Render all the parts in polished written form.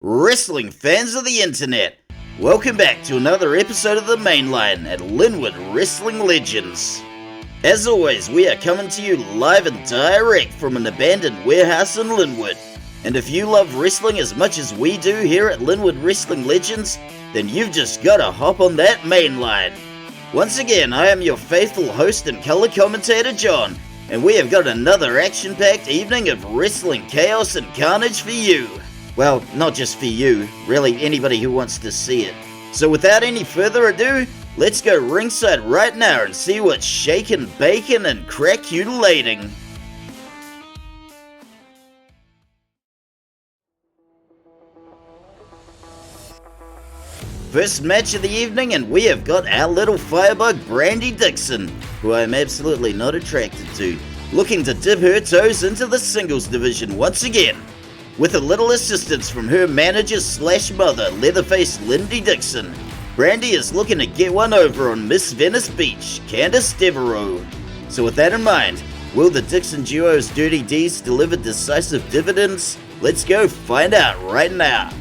Wrestling fans of the internet, welcome back to another episode of the Mainline at Linwood Wrestling Legends. As always, we are coming to you live and direct from an abandoned warehouse in Linwood. And if you love wrestling as much as we do here at Linwood Wrestling Legends, then you've just gotta hop on that Mainline. Once again, I am your faithful host and color commentator John, and we have got another action-packed evening of wrestling chaos and carnage for you. Well, not just for you, really anybody who wants to see it. So without any further ado, let's go ringside right now and see what's shaking, baking, and craculating. First match of the evening, and we have got our little firebug Brandy Dixon, who I am absolutely not attracted to, looking to dip her toes into the singles division once again. With a little assistance from her manager/mother, Leatherface Lindy Dixon, Brandy is looking to get one over on Miss Venice Beach, Candice Deveraux. So with that in mind, will the Dixon duo's dirty deeds deliver decisive dividends? Let's go find out right now.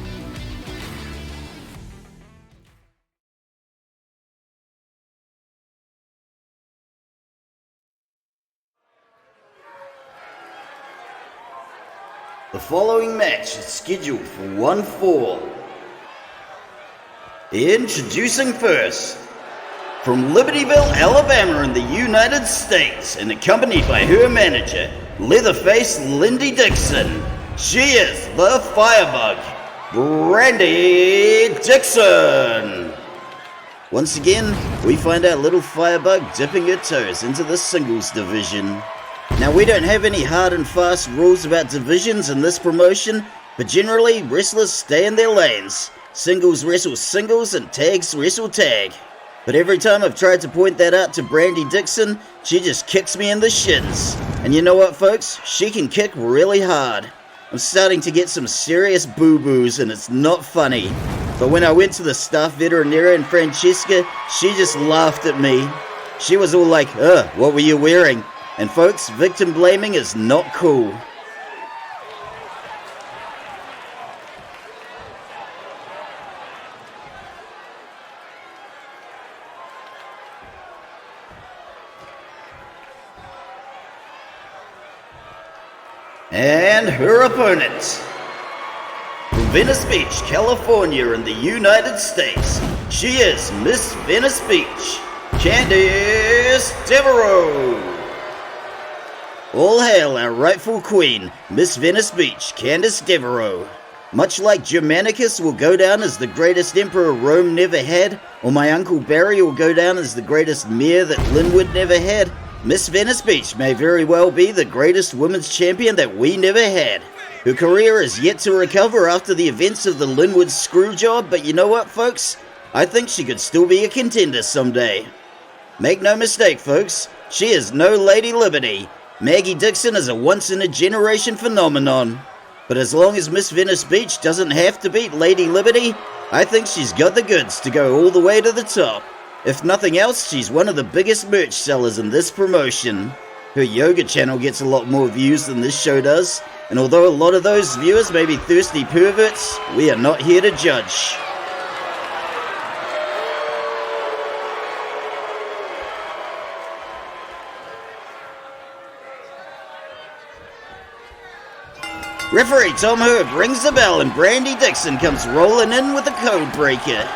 The following match is scheduled for one fall. Introducing first, from Libertyville, Alabama in the United States, and accompanied by her manager, Leatherface Lindy Dixon, she is the Firebug, Brandy Dixon. Once again, we find our little Firebug dipping her toes into the singles division. Now, we don't have any hard and fast rules about divisions in this promotion, but generally, wrestlers stay in their lanes. Singles wrestle singles and tags wrestle tag. But every time I've tried to point that out to Brandy Dixon, she just kicks me in the shins. And you know what, folks? She can kick really hard. I'm starting to get some serious boo-boos, and it's not funny. But when I went to the staff veterinarian Francesca, she just laughed at me. She was all like, what were you wearing? And folks, victim blaming is not cool. And her opponent, from Venice Beach, California in the United States, she is Miss Venice Beach, Candice Deveraux. All hail our rightful queen, Miss Venice Beach, Candice Deveraux. Much like Germanicus will go down as the greatest emperor Rome never had, or my Uncle Barry will go down as the greatest mayor that Linwood never had, Miss Venice Beach may very well be the greatest women's champion that we never had. Her career is yet to recover after the events of the Linwood screwjob, but you know what, folks? I think she could still be a contender someday. Make no mistake, folks, she is no Lady Liberty. Maggie Dixon is a once-in-a-generation phenomenon. But as long as Miss Venice Beach doesn't have to beat Lady Liberty, I think she's got the goods to go all the way to the top. If nothing else, she's one of the biggest merch sellers in this promotion. Her yoga channel gets a lot more views than this show does, and although a lot of those viewers may be thirsty perverts, we are not here to judge. Referee Tom Herb rings the bell and Brandy Dixon comes rolling in with a code breaker.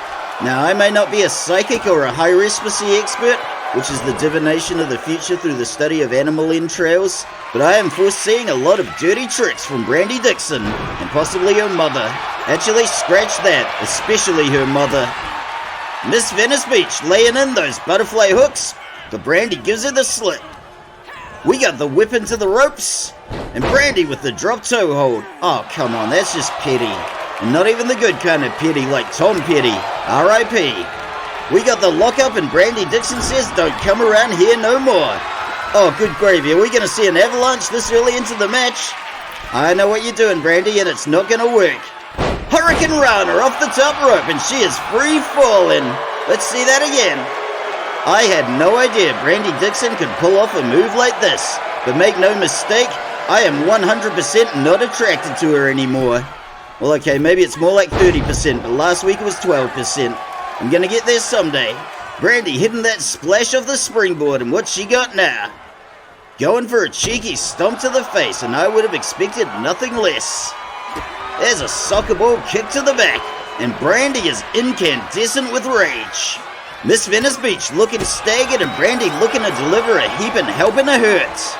Now, I may not be a psychic or a high respiracy expert, which is the divination of the future through the study of animal entrails, but I am foreseeing a lot of dirty tricks from Brandy Dixon, and possibly her mother. Actually, scratch that, especially her mother. Miss Venice Beach laying in those butterfly hooks, but Brandy gives her the slip. We got the whip into the ropes, and Brandy with the drop toe hold. Oh, come on, that's just petty. And not even the good kind of petty like Tom Petty, R.I.P. We got the lockup and Brandy Dixon says don't come around here no more. Oh, good gravy, are we going to see an avalanche this early into the match? I know what you're doing, Brandy, and it's not going to work. Hurricane Rana off the top rope, and she is free falling. Let's see that again. I had no idea Brandy Dixon could pull off a move like this, but make no mistake, I am 100% not attracted to her anymore. Well, okay, maybe it's more like 30%, but last week it was 12%. I'm gonna get there someday. Brandy hitting that splash off the springboard, and what's she got now? Going for a cheeky stomp to the face, and I would have expected nothing less. There's a soccer ball kick to the back, and Brandy is incandescent with rage. Miss Venice Beach looking staggered, and Brandy looking to deliver a heap and helping a hurt.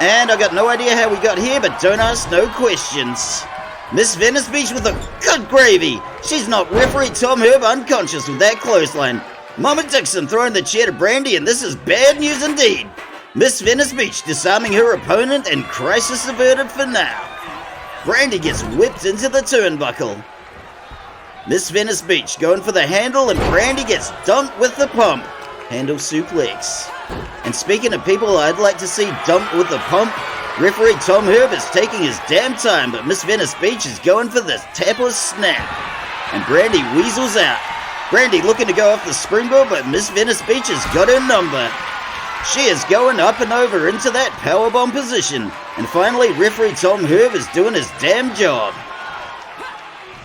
And I got no idea how we got here, but don't ask no questions. Miss Venice Beach with a good gravy. She's knocked referee Tom Herb unconscious with that clothesline. Mama Dixon throwing the chair to Brandy, and this is bad news indeed. Miss Venice Beach disarming her opponent, and crisis averted for now. Brandy gets whipped into the turnbuckle. Miss Venice Beach going for the handle, and Brandy gets dumped with the pump. Handle suplex. And speaking of people I'd like to see dumped with the pump, referee Tom Herb is taking his damn time, but Miss Venice Beach is going for the tap or snap. And Brandy weasels out. Brandy looking to go off the springboard, but Miss Venice Beach has got her number. She is going up and over into that powerbomb position. And finally, referee Tom Herb is doing his damn job.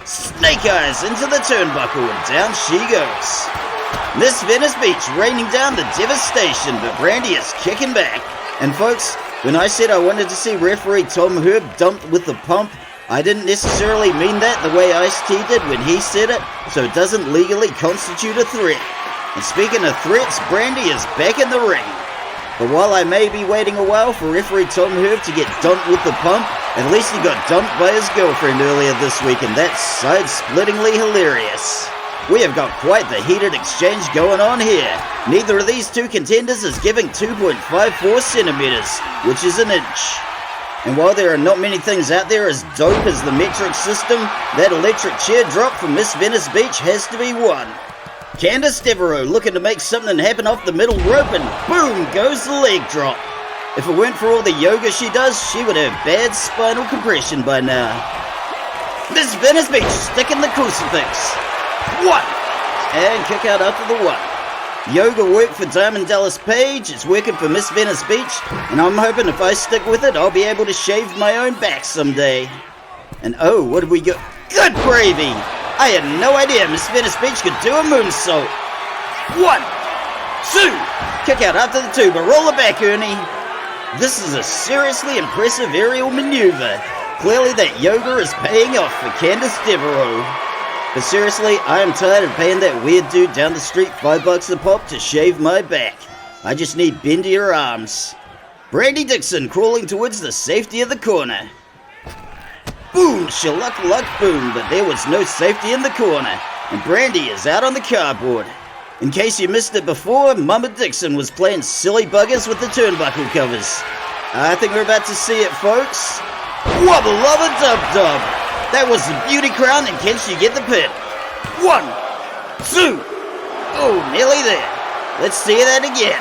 Snake eyes into the turnbuckle, and down she goes. Miss Venice Beach raining down the devastation, but Brandy is kicking back. And folks, when I said I wanted to see referee Tom Herb dumped with the pump, I didn't necessarily mean that the way Ice-T did when he said it, so it doesn't legally constitute a threat. And speaking of threats, Brandy is back in the ring. But while I may be waiting a while for referee Tom Herb to get dumped with the pump, at least he got dumped by his girlfriend earlier this week, and that's side-splittingly hilarious. We have got quite the heated exchange going on here. Neither of these two contenders is giving 2.54 centimeters, which is an inch. And while there are not many things out there as dope as the metric system, that electric chair drop from Miss Venice Beach has to be one. Candice Deveraux looking to make something happen off the middle rope, and boom goes the leg drop. If it weren't for all the yoga she does, she would have bad spinal compression by now. Miss Venice Beach sticking the crucifix. One! And kick out after the one. Yoga work for Diamond Dallas Page, it's working for Miss Venice Beach, and I'm hoping if I stick with it, I'll be able to shave my own back someday. And oh, what have we got? Good gravy! I had no idea Miss Venice Beach could do a moonsault. 1, 2, kick out after the two, but roll it back, Ernie. This is a seriously impressive aerial maneuver. Clearly that yoga is paying off for Candice Deveraux. But seriously, I am tired of paying that weird dude down the street $5 a pop to shave my back. I just need bendier arms. Brandy Dixon crawling towards the safety of the corner. Boom, shaluck luck boom, but there was no safety in the corner, and Brandy is out on the cardboard. In case you missed it before, Mama Dixon was playing silly buggers with the turnbuckle covers. I think we're about to see it, folks. Wubba lubba dub dub. That was the beauty crown, and can she get the pin? 1, 2. Oh, nearly there. Let's see that again.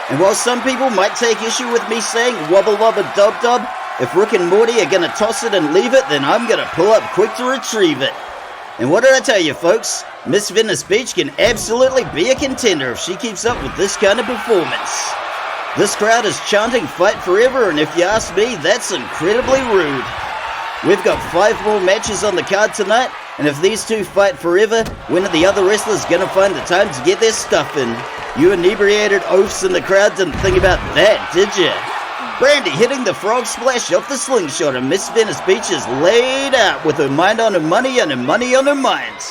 And while some people might take issue with me saying wubba lubba dub dub, if Rick and Morty are gonna toss it and leave it, then I'm gonna pull up quick to retrieve it. And what did I tell you, folks? Miss Venice Beach can absolutely be a contender if she keeps up with this kind of performance. This crowd is chanting fight forever, and if you ask me, that's incredibly rude. We've got 5 more matches on the card tonight, and if these two fight forever, when are the other wrestlers gonna find the time to get their stuff in? You inebriated oafs in the crowd didn't think about that, did you? Brandy hitting the frog splash off the slingshot, and Miss Venice Beach is laid out with her mind on her money and her money on her mind.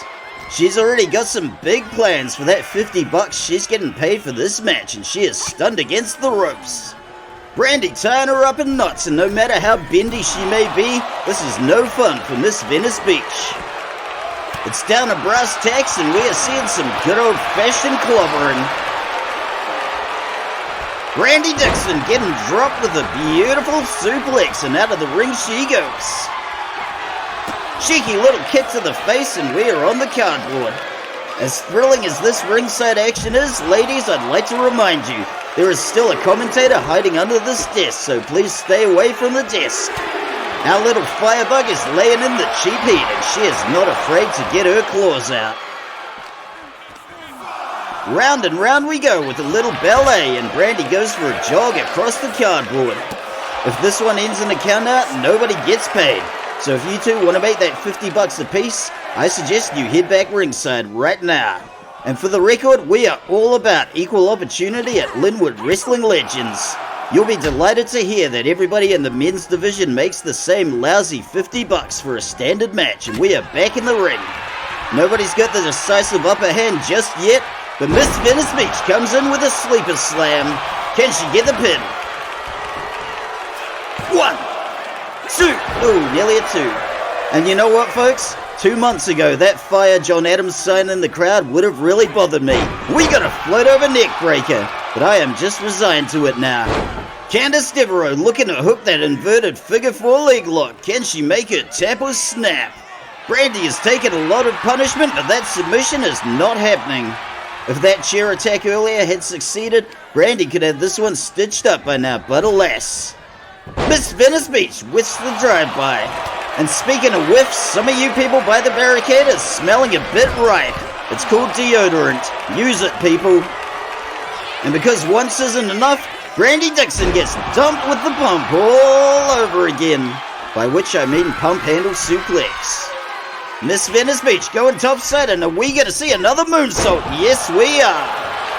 She's already got some big plans for that $50 she's getting paid for this match, and she is stunned against the ropes. Brandy tying her up in knots, and no matter how bendy she may be, this is no fun for Miss Venice Beach. It's down to brass tacks, and we are seeing some good old-fashioned clobbering. Brandy Dixon getting dropped with a beautiful suplex, and out of the ring she goes. Cheeky little kick to the face, and we are on the cardboard. As thrilling as this ringside action is, ladies, I'd like to remind you, there is still a commentator hiding under this desk, so please stay away from the desk. Our little firebug is laying in the cheap heat, and she is not afraid to get her claws out. Round and round we go with a little ballet, and Brandy goes for a jog across the cardboard. If this one ends in a countout, nobody gets paid. So if you two want to make that $50 a piece, I suggest you head back ringside right now. And for the record, we are all about equal opportunity at Linwood Wrestling Legends. You'll be delighted to hear that everybody in the men's division makes the same lousy $50 for a standard match, and we are back in the ring. Nobody's got the decisive upper hand just yet, but Miss Venice Beach comes in with a sleeper slam. Can she get the pin? 1, 2. Ooh, nearly a 2. And you know what, folks? 2 months ago, that Fire John Adams sign in the crowd would have really bothered me. We got a float over neck breaker, but I am just resigned to it now. Candice Deveraux looking to hook that inverted figure 4 leg lock. Can she make her tap or snap? Brandy has taken a lot of punishment, but that submission is not happening. If that chair attack earlier had succeeded, Brandy could have this one stitched up by now, but alas. Miss Venice Beach whiffs the drive-by. And speaking of whiffs, some of you people by the barricade are smelling a bit ripe. It's called deodorant. Use it, people. And because once isn't enough, Brandy Dixon gets dumped with the pump all over again. By which I mean pump handle suplex. Miss Venice Beach going topside, and are we going to see another moonsault? Yes, we are.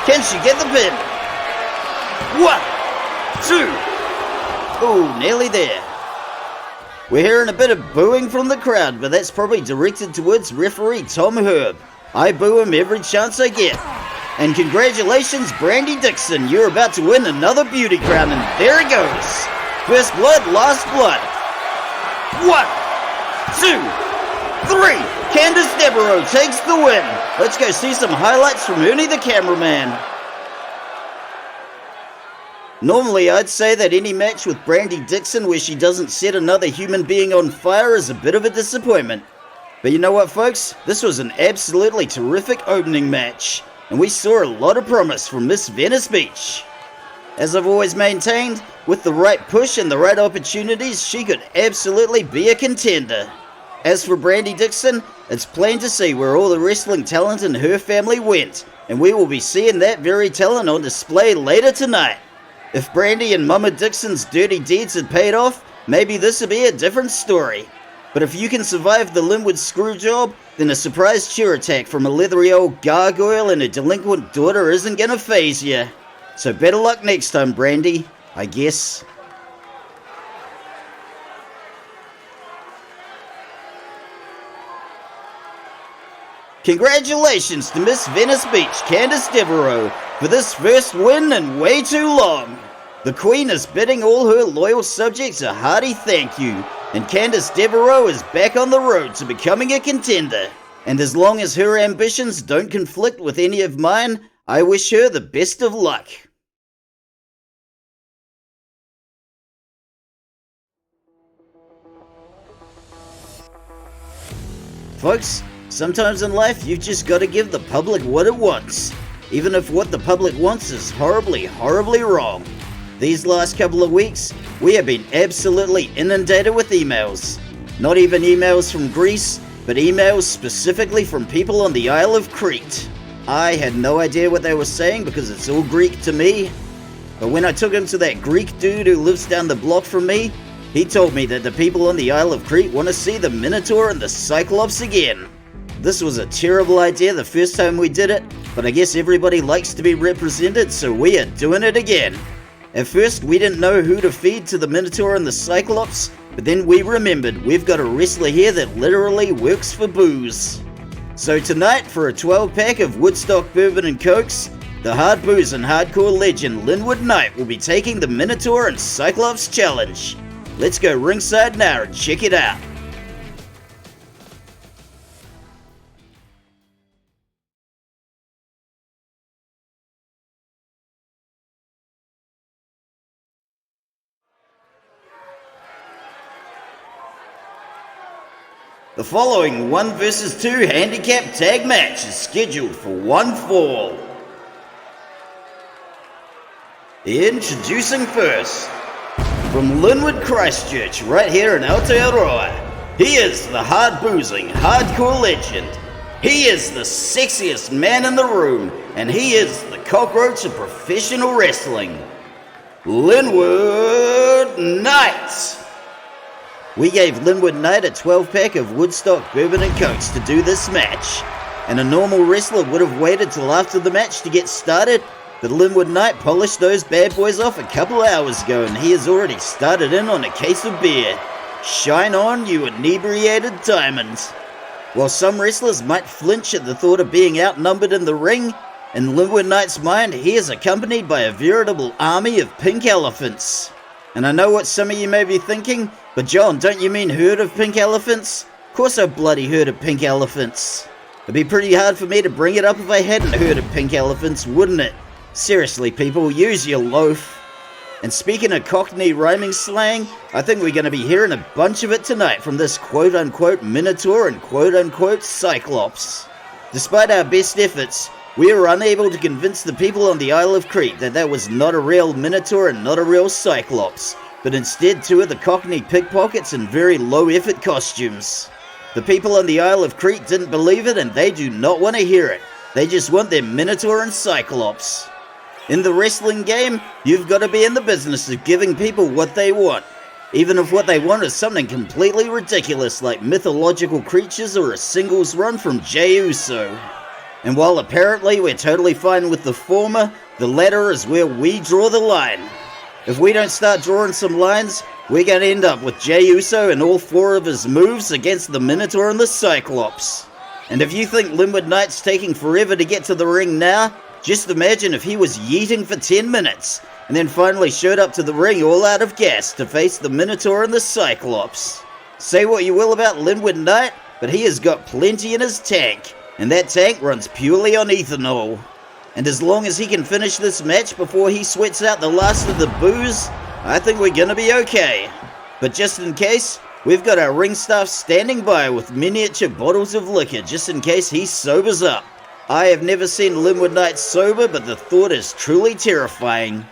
Can she get the pin? 1, 2. Oh, nearly there. We're hearing a bit of booing from the crowd, but that's probably directed towards referee Tom Herb. I boo him every chance I get. And congratulations, Brandy Dixon. You're about to win another beauty crown, and there it goes. First blood, last blood. 1, 2, 3. Candice Deveraux takes the win. Let's go see some highlights from Ernie the cameraman. Normally, I'd say that any match with Brandy Dixon where she doesn't set another human being on fire is a bit of a disappointment. But you know what, folks? This was an absolutely terrific opening match, and we saw a lot of promise from Miss Venice Beach. As I've always maintained, with the right push and the right opportunities, she could absolutely be a contender. As for Brandy Dixon, it's plain to see where all the wrestling talent in her family went, and we will be seeing that very talent on display later tonight. If Brandy and Mama Dixon's dirty deeds had paid off, maybe this would be a different story. But if you can survive the Linwood screw job, then a surprise chair attack from a leathery old gargoyle and a delinquent daughter isn't gonna faze you. So better luck next time, Brandy, I guess. Congratulations to Miss Venice Beach, Candice Deveraux, for this first win in way too long. The Queen is bidding all her loyal subjects a hearty thank you, and Candice Deveraux is back on the road to becoming a contender. And as long as her ambitions don't conflict with any of mine, I wish her the best of luck. Folks, sometimes in life you've just got to give the public what it wants, even if what the public wants is horribly, horribly wrong. These last couple of weeks, we have been absolutely inundated with emails. Not even emails from Greece, but emails specifically from people on the Isle of Crete. I had no idea what they were saying because it's all Greek to me. But when I took him to that Greek dude who lives down the block from me, he told me that the people on the Isle of Crete want to see the Minotaur and the Cyclops again. This was a terrible idea the first time we did it, but I guess everybody likes to be represented, so we are doing it again. At first, we didn't know who to feed to the Minotaur and the Cyclops, but then we remembered we've got a wrestler here that literally works for booze. So tonight, for a 12-pack of Woodstock Bourbon and Cokes, the hard booze and hardcore legend Linwood Knight will be taking the Minotaur and Cyclops challenge. Let's go ringside now and check it out. The following 1 vs 2 handicap tag match is scheduled for one fall. Introducing first, from Linwood Christchurch, right here in Aotearoa, he is the hard-boozing, hardcore legend. He is the sexiest man in the room, and he is the cockroach of professional wrestling, Linwood Knight. We gave Linwood Knight a 12-pack of Woodstock Bourbon and Cokes to do this match, and a normal wrestler would have waited till after the match to get started, but Linwood Knight polished those bad boys off a couple hours ago and he has already started in on a case of beer. Shine on, you inebriated diamonds. While some wrestlers might flinch at the thought of being outnumbered in the ring, in Linwood Knight's mind he is accompanied by a veritable army of pink elephants. And I know what some of you may be thinking, but John, don't you mean herd of pink elephants? Of course I've bloody heard of pink elephants. It'd be pretty hard for me to bring it up if I hadn't heard of pink elephants, wouldn't it? Seriously people, use your loaf. And speaking of Cockney rhyming slang, I think we're going to be hearing a bunch of it tonight from this quote-unquote Minotaur and quote-unquote Cyclops. Despite our best efforts, we were unable to convince the people on the Isle of Crete that that was not a real Minotaur and not a real Cyclops, but instead two of the Cockney pickpockets in very low-effort costumes. The people on the Isle of Crete didn't believe it and they do not want to hear it. They just want their Minotaur and Cyclops. In the wrestling game, you've got to be in the business of giving people what they want, even if what they want is something completely ridiculous like mythological creatures or a singles run from Jey Uso. And while apparently we're totally fine with the former, the latter is where we draw the line. If we don't start drawing some lines, we're going to end up with Jey Uso and all 4 of his moves against the Minotaur and the Cyclops. And if you think Linwood Knight's taking forever to get to the ring now, just imagine if he was yeeting for 10 minutes and then finally showed up to the ring all out of gas to face the Minotaur and the Cyclops. Say what you will about Linwood Knight, but he has got plenty in his tank, and that tank runs purely on ethanol. And as long as he can finish this match before he sweats out the last of the booze, I think we're gonna be okay. But just in case, we've got our ring staff standing by with miniature bottles of liquor just in case he sobers up. I have never seen Linwood Knight sober, but the thought is truly terrifying.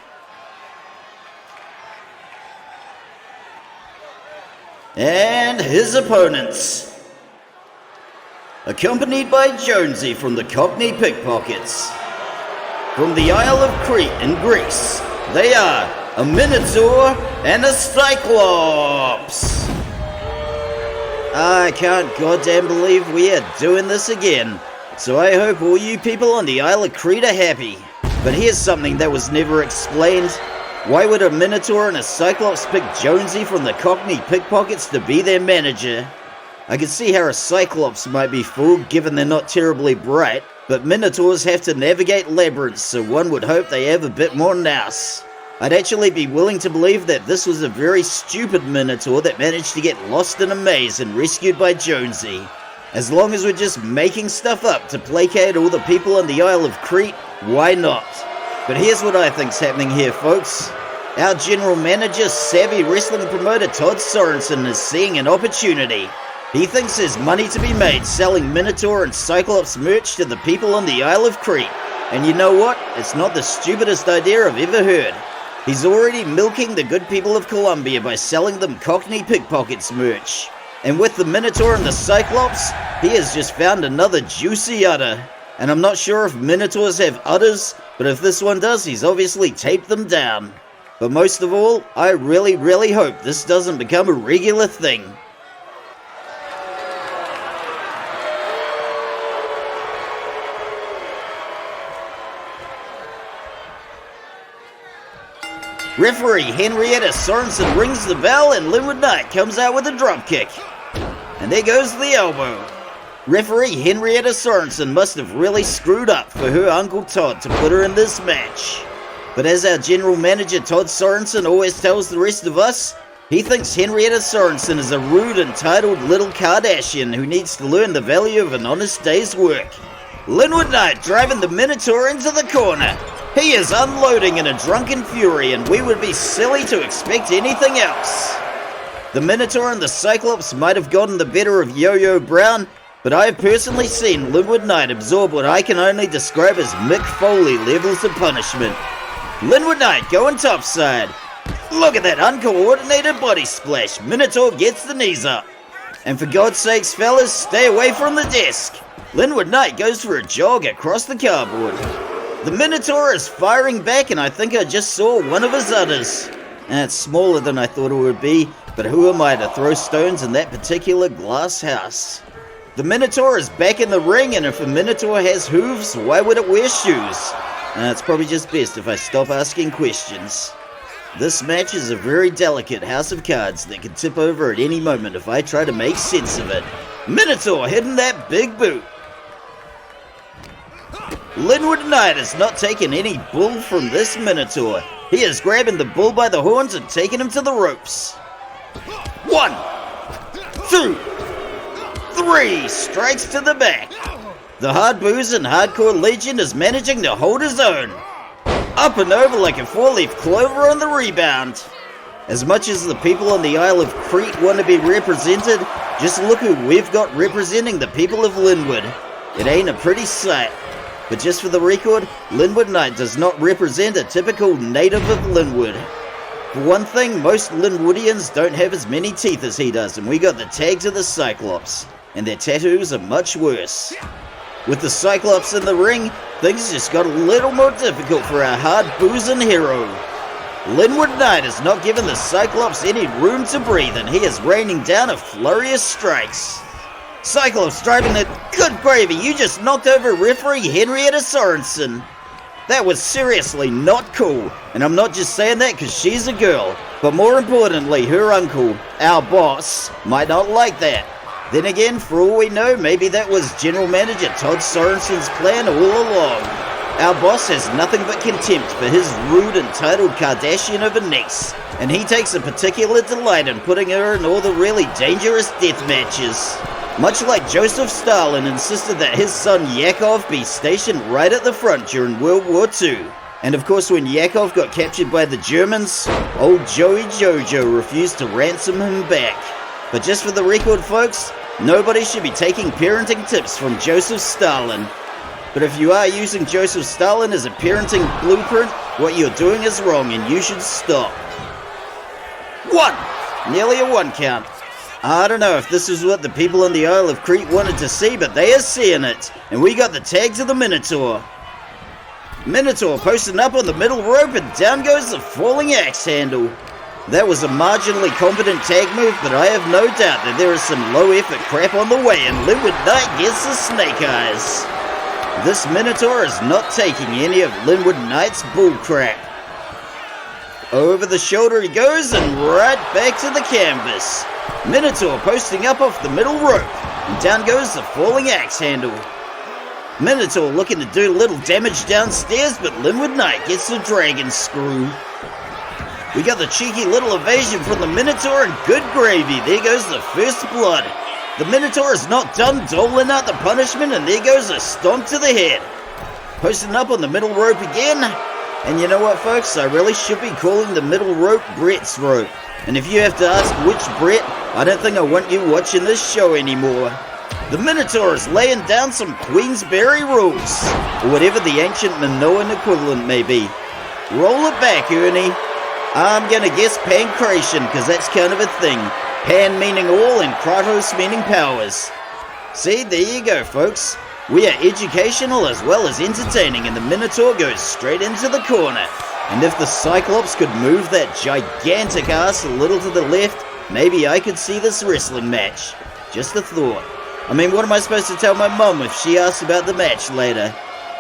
And his opponents. Accompanied by Jonesy from the Cockney Pickpockets. From the Isle of Crete in Greece, they are a Minotaur and a Cyclops. I can't goddamn believe we are doing this again. So I hope all you people on the Isle of Crete are happy. But here's something that was never explained. Why would a Minotaur and a Cyclops pick Jonesy from the Cockney Pickpockets to be their manager? I can see how a Cyclops might be fooled given they're not terribly bright, but Minotaurs have to navigate labyrinths, so one would hope they have a bit more nous. I'd actually be willing to believe that this was a very stupid Minotaur that managed to get lost in a maze and rescued by Jonesy. As long as we're just making stuff up to placate all the people on the Isle of Crete, why not? But here's what I think's happening here, folks. Our general manager, savvy wrestling promoter Todd Sorensen is seeing an opportunity. He thinks there's money to be made selling Minotaur and Cyclops merch to the people on the Isle of Crete. And you know what? It's not the stupidest idea I've ever heard. He's already milking the good people of Columbia by selling them Cockney Pickpockets merch. And with the Minotaur and the Cyclops, he has just found another juicy udder. And I'm not sure if Minotaurs have udders, but if this one does, he's obviously taped them down. But most of all, I really hope this doesn't become a regular thing. Referee Henrietta Sorensen rings the bell and Linwood Knight comes out with a dropkick. And there goes the elbow. Referee Henrietta Sorensen must have really screwed up for her Uncle Todd to put her in this match. But as our general manager Todd Sorensen always tells the rest of us, he thinks Henrietta Sorensen is a rude, entitled little Kardashian who needs to learn the value of an honest day's work. Linwood Knight driving the Minotaur into the corner. He is unloading in a drunken fury, and we would be silly to expect anything else. The Minotaur and the Cyclops might have gotten the better of Yo-Yo Brown, but I have personally seen Linwood Knight absorb what I can only describe as Mick Foley levels of punishment. Linwood Knight going topside. Look at that uncoordinated body splash. Minotaur gets the knees up. And for God's sakes, fellas, stay away from the desk. Linwood Knight goes for a jog across the cardboard. The Minotaur is firing back, and I think I just saw one of his udders. And it's smaller than I thought it would be, But who am I to throw stones in that particular glass house? The Minotaur is back in the ring, and if a Minotaur has hooves, why would it wear shoes? It's probably just best if I stop asking questions. This match is a very delicate house of cards that could tip over at any moment if I try to make sense of it. Minotaur hitting that big boot. Linwood Knight is not taking any bull from this Minotaur. He is grabbing the bull by the horns and taking him to the ropes. 1, 2, 3 strikes to the back. The hard booze and hardcore legend is managing to hold his own. Up and over like a 4-leaf clover on the rebound. As much as the people on the Isle of Crete want to be represented, just look who we've got representing the people of Linwood. It ain't a pretty sight. But just for the record, Linwood Knight does not represent a typical native of Linwood. For one thing, most Linwoodians don't have as many teeth as he does, and we got the tags of the Cyclops, and their tattoos are much worse. With the Cyclops in the ring, things just got a little more difficult for our hard-boozing hero. Linwood Knight has not given the Cyclops any room to breathe, and he is raining down a flurry of strikes. Cyclops driving it. Good gravy, you just knocked over referee Henrietta Sorensen. That was seriously not cool, and I'm not just saying that because she's a girl, but more importantly, her uncle, our boss, might not like that. Then again, for all we know, maybe that was General Manager Todd Sorensen's plan all along. Our boss has nothing but contempt for his rude, entitled Kardashian of a niece, and he takes a particular delight in putting her in all the really dangerous death matches. Much like Joseph Stalin insisted that his son Yakov be stationed right at the front during World War II. And of course, when Yakov got captured by the Germans, old Joey Jojo refused to ransom him back. But just for the record, folks, nobody should be taking parenting tips from Joseph Stalin. But if you are using Joseph Stalin as a parenting blueprint, what you're doing is wrong and you should stop. 1! Nearly a 1 count. I don't know if this is what the people on the Isle of Crete wanted to see, but they are seeing it. And we got the tags of the Minotaur. Minotaur posting up on the middle rope, and down goes the falling axe handle. That was a marginally competent tag move, but I have no doubt that there is some low-effort crap on the way, and Linwood Knight gets the snake eyes. This Minotaur is not taking any of Linwood Knight's bullcrap. Over the shoulder he goes, and right back to the canvas. Minotaur posting up off the middle rope, and down goes the falling axe handle. Minotaur looking to do a little damage downstairs, but Linwood Knight gets the dragon screw. We got the cheeky little evasion from the Minotaur, and good gravy, there goes the first blood. The Minotaur is not done doling out the punishment, and there goes a stomp to the head. Posting up on the middle rope again. And you know what, folks? I really should be calling the middle rope Brett's rope. And if you have to ask which Brett, I don't think I want you watching this show anymore. The Minotaur is laying down some Queensberry rules, or whatever the ancient Minoan equivalent may be. Roll it back, Ernie. I'm gonna guess pancration, because that's kind of a thing. Pan meaning all and Kratos meaning powers. See, there you go, folks. We are educational as well as entertaining, and the Minotaur goes straight into the corner. And if the Cyclops could move that gigantic ass a little to the left, maybe I could see this wrestling match. Just a thought. I mean, what am I supposed to tell my mum if she asks about the match later?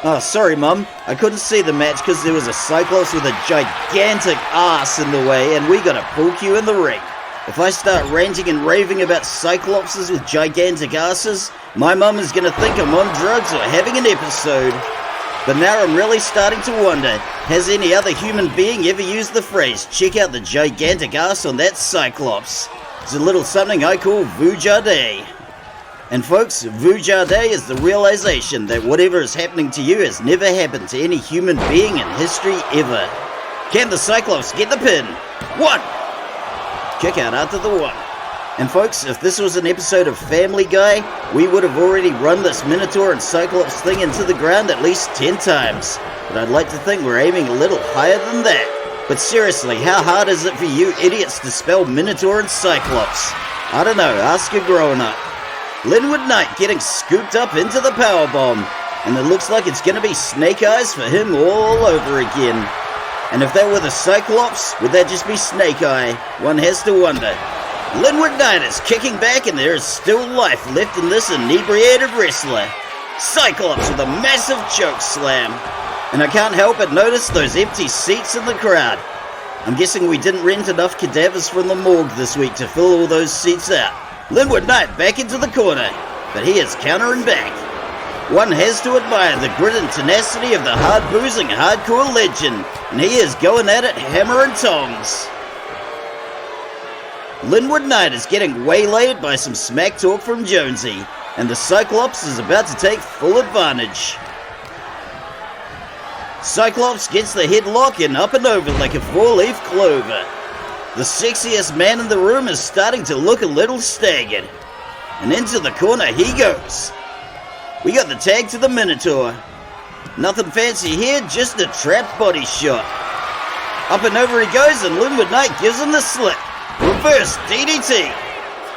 Oh, sorry, Mum. I couldn't see the match because there was a Cyclops with a gigantic ass in the way, and we got a pool cue in the ring. If I start ranting and raving about Cyclopses with gigantic asses, my mum is going to think I'm on drugs or having an episode. But now I'm really starting to wonder, has any other human being ever used the phrase, check out the gigantic ass on that Cyclops? It's a little something I call vujade. And folks, vujade is the realization that whatever is happening to you has never happened to any human being in history ever. Can the Cyclops get the pin? 1! Kick out after the 1. And folks, if this was an episode of Family Guy, we would have already run this Minotaur and Cyclops thing into the ground at least 10 times. But I'd like to think we're aiming a little higher than that. But seriously, how hard is it for you idiots to spell Minotaur and Cyclops? I don't know, ask a grown-up. Linwood Knight getting scooped up into the powerbomb. And it looks like it's going to be snake eyes for him all over again. And if that were the Cyclops, would that just be Snake Eye? One has to wonder. Linwood Knight is kicking back and there is still life left in this inebriated wrestler. Cyclops with a massive choke slam. And I can't help but notice those empty seats in the crowd. I'm guessing we didn't rent enough cadavers from the morgue this week to fill all those seats out. Linwood Knight back into the corner, but he is countering back. One has to admire the grit and tenacity of the hard-boozing hardcore legend, and he is going at it hammer and tongs. Linwood Knight is getting waylaid by some smack talk from Jonesy, and the Cyclops is about to take full advantage. Cyclops gets the headlock and up and over like a four-leaf clover. The sexiest man in the room is starting to look a little staggered. And into the corner he goes. We got the tag to the Minotaur. Nothing fancy here, just a trapped body shot. Up and over he goes and Linwood Knight gives him the slip. Reverse DDT.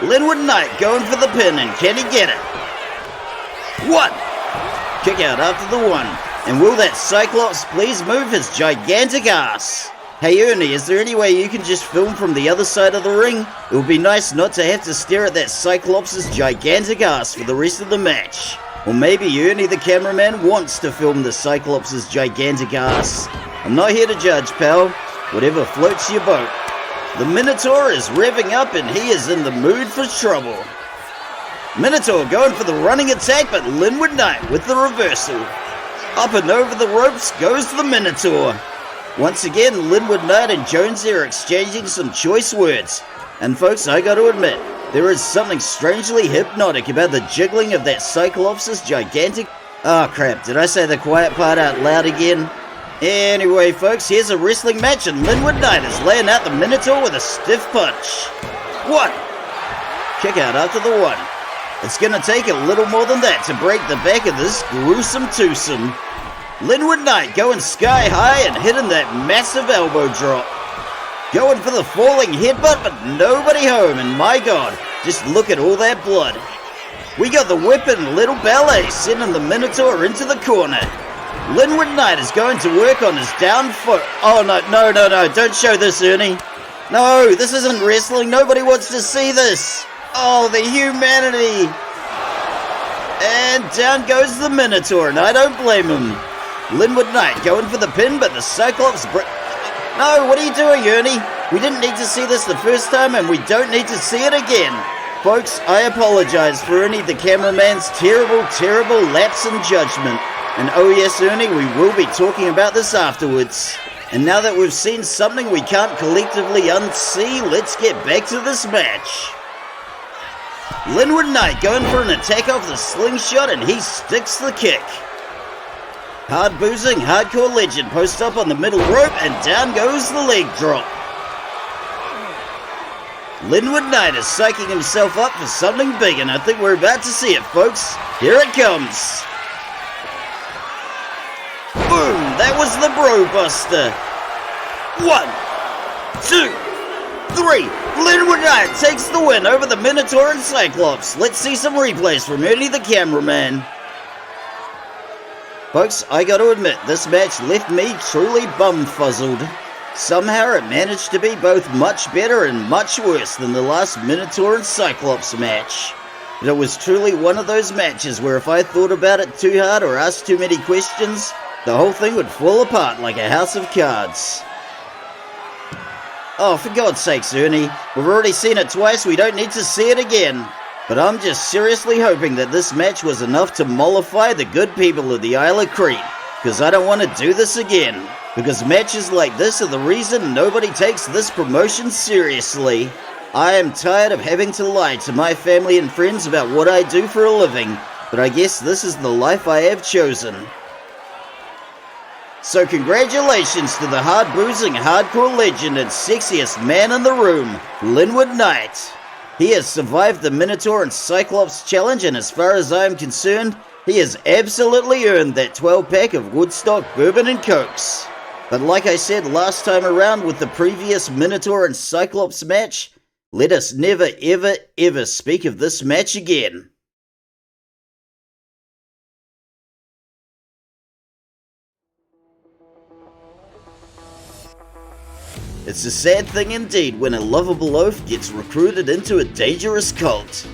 Linwood Knight going for the pin, and can he get it? One. Kick out after the one. And will that Cyclops please move his gigantic ass? Hey Ernie, is there any way you can just film from the other side of the ring? It would be nice not to have to stare at that Cyclops' gigantic ass for the rest of the match. Or maybe Ernie the cameraman wants to film the Cyclops' gigantic ass. I'm not here to judge, pal. Whatever floats your boat. The Minotaur is revving up and he is in the mood for trouble. Minotaur going for the running attack, but Linwood Knight with the reversal. Up and over the ropes goes the Minotaur. Once again, Linwood Knight and Jonesy are exchanging some choice words. And folks, I gotta admit, there is something strangely hypnotic about the jiggling of that Cyclops' gigantic... Oh crap, did I say the quiet part out loud again? Anyway folks, here's a wrestling match and Linwood Knight is laying out the Minotaur with a stiff punch. One. Kick out after the one. It's gonna take a little more than that to break the back of this gruesome twosome. Linwood Knight going sky high and hitting that massive elbow drop. Going for the falling headbutt, but nobody home, and my god, just look at all that blood. We got the whip and little ballet sending the Minotaur into the corner. Linwood Knight is going to work on his down foot. Oh no, don't show this, Ernie. No, this isn't wrestling, nobody wants to see this. Oh, the humanity. And down goes the Minotaur, and I don't blame him. Linwood Knight going for the pin, but the Cyclops... No, what are you doing, Yuri? We didn't need to see this the first time, and we don't need to see it again. Folks, I apologize for Ernie the cameraman's terrible lapse in judgment. And oh yes, Ernie, we will be talking about this afterwards. And now that we've seen something we can't collectively unsee, let's get back to this match. Linwood Knight going for an attack off the slingshot, and he sticks the kick. Hard boozing, hardcore legend posts up on the middle rope, and down goes the leg drop. Linwood Knight is psyching himself up for something big, and I think we're about to see it, folks. Here it comes. Boom! That was the Bro Buster. 1, 2, 3. Linwood Knight takes the win over the Minotaur and Cyclops. Let's see some replays from Ernie the cameraman. Folks, I gotta admit, this match left me truly bum-fuzzled. Somehow it managed to be both much better and much worse than the last Minotaur and Cyclops match. But it was truly one of those matches where if I thought about it too hard or asked too many questions, the whole thing would fall apart like a house of cards. Oh, for God's sakes, Ernie, we've already seen it twice, we don't need to see it again. But I'm just seriously hoping that this match was enough to mollify the good people of the Isle of Crete, because I don't want to do this again. Because matches like this are the reason nobody takes this promotion seriously. I am tired of having to lie to my family and friends about what I do for a living, but I guess this is the life I have chosen. So congratulations to the hard-boozing, hardcore legend and sexiest man in the room, Linwood Knight. He has survived the Minotaur and Cyclops challenge, and as far as I am concerned, he has absolutely earned that 12-pack of Woodstock Bourbon and Cokes. But like I said last time around with the previous Minotaur and Cyclops match, let us never ever speak of this match again. It's a sad thing indeed when a lovable oaf gets recruited into a dangerous cult.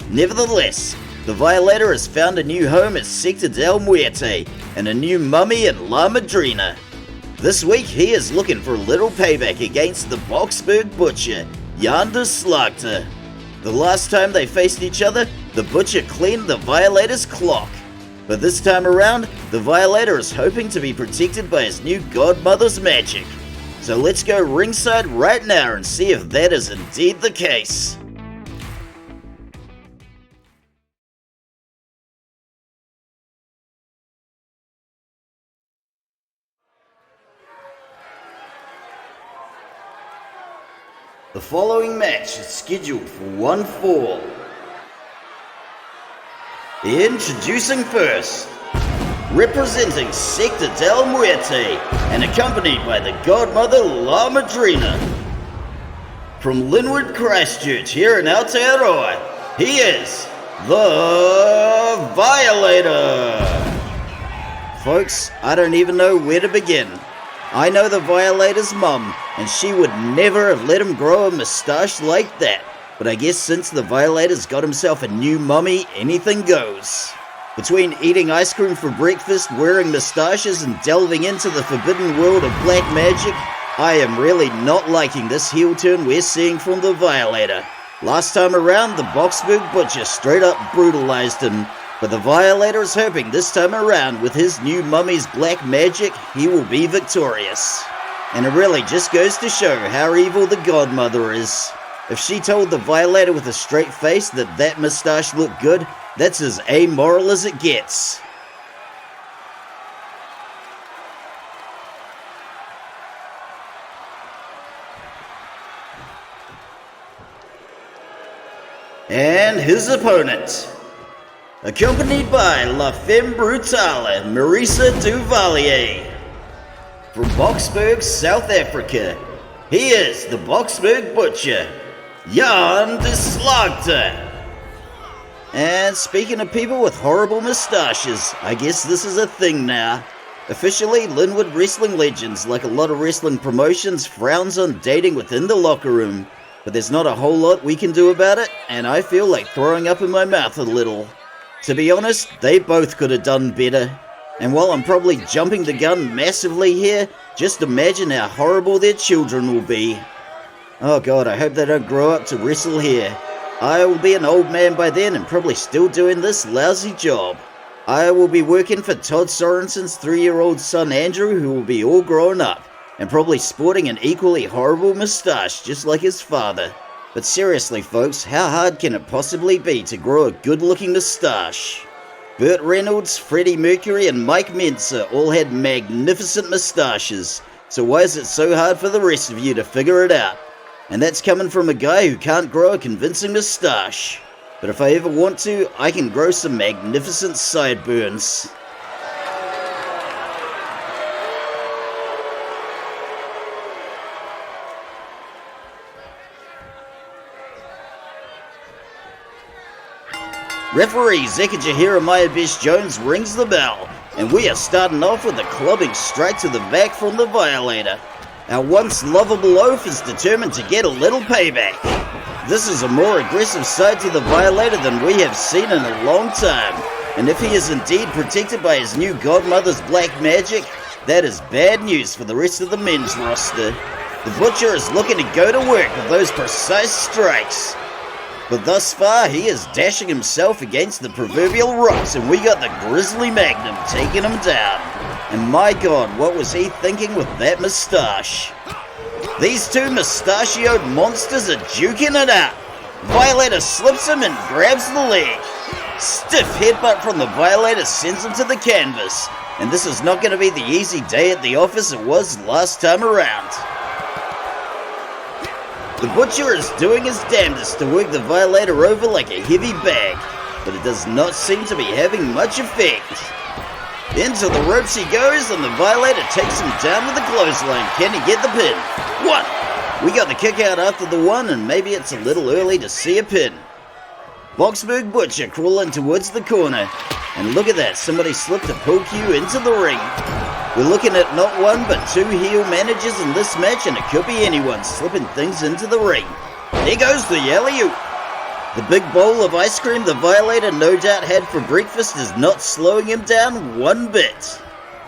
Nevertheless, the Violator has found a new home at Sector del Muerte and a new mummy in La Madrina. This week he is looking for a little payback against the Boxburg Butcher, Yonder Slagter. The last time they faced each other, the Butcher cleaned the Violator's clock. But this time around, the Violator is hoping to be protected by his new godmother's magic. So let's go ringside right now and see if that is indeed the case. The following match is scheduled for one fall. Introducing first, representing Sector del Muerte and accompanied by the godmother La Madrina. From Linwood, Christchurch here in Aotearoa, he is the Violator. Folks, I don't even know where to begin. I know the Violator's mum, and she would never have let him grow a moustache like that. But I guess since the Violator's got himself a new mummy, anything goes. Between eating ice cream for breakfast, wearing moustaches, and delving into the forbidden world of black magic, I am really not liking this heel turn we're seeing from the Violator. Last time around, the Boxburg Butcher straight up brutalized him. But the Violator is hoping this time around, with his new mummy's black magic, he will be victorious. And it really just goes to show how evil the godmother is. If she told the Violator with a straight face that that moustache looked good, that's as amoral as it gets. And his opponent, accompanied by La Femme Brutale, Marisa Duvalier. From Boxburg, South Africa, he is the Boxburg Butcher, Jan de Slagter. And speaking of people with horrible moustaches, I guess this is a thing now. Officially, Linwood Wrestling Legends, like a lot of wrestling promotions, frowns on dating within the locker room. But there's not a whole lot we can do about it, and I feel like throwing up in my mouth a little. To be honest, they both could have done better. And while I'm probably jumping the gun massively here, just imagine how horrible their children will be. Oh god, I hope they don't grow up to wrestle here. I will be an old man by then and probably still doing this lousy job. I will be working for Todd Sorensen's 3-year-old son Andrew, who will be all grown up, and probably sporting an equally horrible moustache just like his father. But seriously folks, how hard can it possibly be to grow a good-looking moustache? Burt Reynolds, Freddie Mercury and Mike Mensa all had magnificent moustaches, so why is it so hard for the rest of you to figure it out? And that's coming from a guy who can't grow a convincing moustache. But if I ever want to, I can grow some magnificent sideburns. Referee Zekaja Jeremiah Jones rings the bell, and we are starting off with a clubbing straight to the back from the Violator. Our once lovable oaf is determined to get a little payback. This is a more aggressive side to the Violator than we have seen in a long time, and if he is indeed protected by his new godmother's black magic, that is bad news for the rest of the men's roster. The Butcher is looking to go to work with those precise strikes. But thus far, he is dashing himself against the proverbial rocks, and we got the Grizzly Magnum taking him down. And my god, what was he thinking with that moustache? These two mustachioed monsters are duking it out. Violator slips him and grabs the leg. Stiff headbutt from the Violator sends him to the canvas. And this is not going to be the easy day at the office it was last time around. The Butcher is doing his damnedest to work the Violator over like a heavy bag, but it does not seem to be having much effect. Into the ropes he goes, and the Violator takes him down with a clothesline. Can he get the pin? 1. We got the kick out after the 1, and maybe it's a little early to see a pin. Boxburg Butcher crawling towards the corner. And look at that, somebody slipped a pull cue into the ring. We're looking at not one but two heel managers in this match, and it could be anyone slipping things into the ring. There goes the alley-oop. The big bowl of ice cream the Violator no doubt had for breakfast is not slowing him down one bit.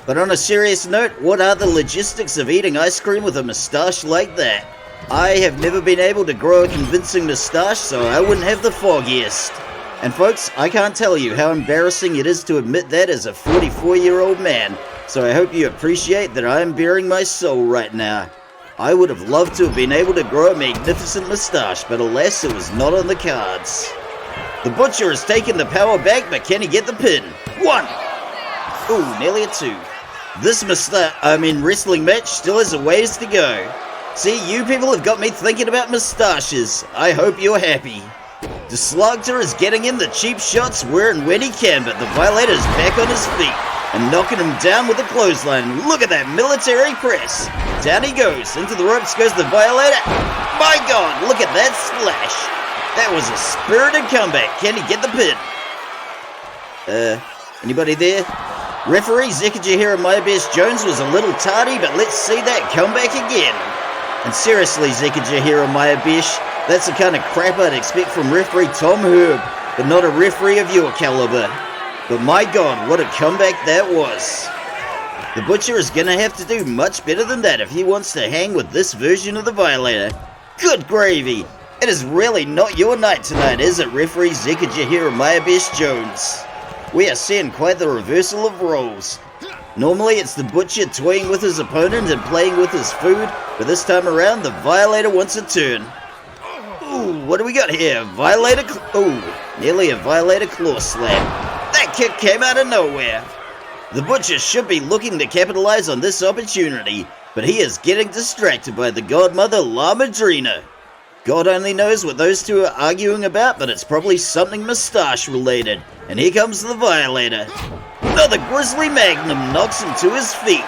But on a serious note, what are the logistics of eating ice cream with a moustache like that? I have never been able to grow a convincing moustache, so I wouldn't have the foggiest. And folks, I can't tell you how embarrassing it is to admit that as a 44-year-old man, so I hope you appreciate that I am bearing my soul right now. I would have loved to have been able to grow a magnificent moustache, but alas, it was not on the cards. The Butcher has taken the power back, but can he get the pin? 1! Ooh, nearly a 2. This wrestling match still has a ways to go. See, you people have got me thinking about moustaches. I hope you're happy. The Slagter is getting in the cheap shots where and when he can, but the Violator is back on his feet and knocking him down with a clothesline. Look at that military press. Down he goes. Into the ropes goes the Violator. My God, look at that splash. That was a spirited comeback. Can he get the pin? Anybody there? Referee Zekajahira Myabes Jones was a little tardy, but let's see that comeback again. And seriously, Zekajahira Myabes, that's the kind of crap I'd expect from referee Tom Herb, but not a referee of your caliber. But my God, what a comeback that was. The Butcher is going to have to do much better than that if he wants to hang with this version of the Violator. Good gravy! It is really not your night tonight, is it, referee Zekajahira Myabes Jones? We are seeing quite the reversal of roles. Normally it's the Butcher toying with his opponent and playing with his food, but this time around the Violator wants a turn. Ooh, what do we got here? Nearly a Violator claw slam. That kick came out of nowhere. The Butcher should be looking to capitalize on this opportunity, but he is getting distracted by the godmother La Madrina. God only knows what those two are arguing about, but it's probably something moustache related. And here comes the Violator. Another Grizzly Magnum knocks him to his feet.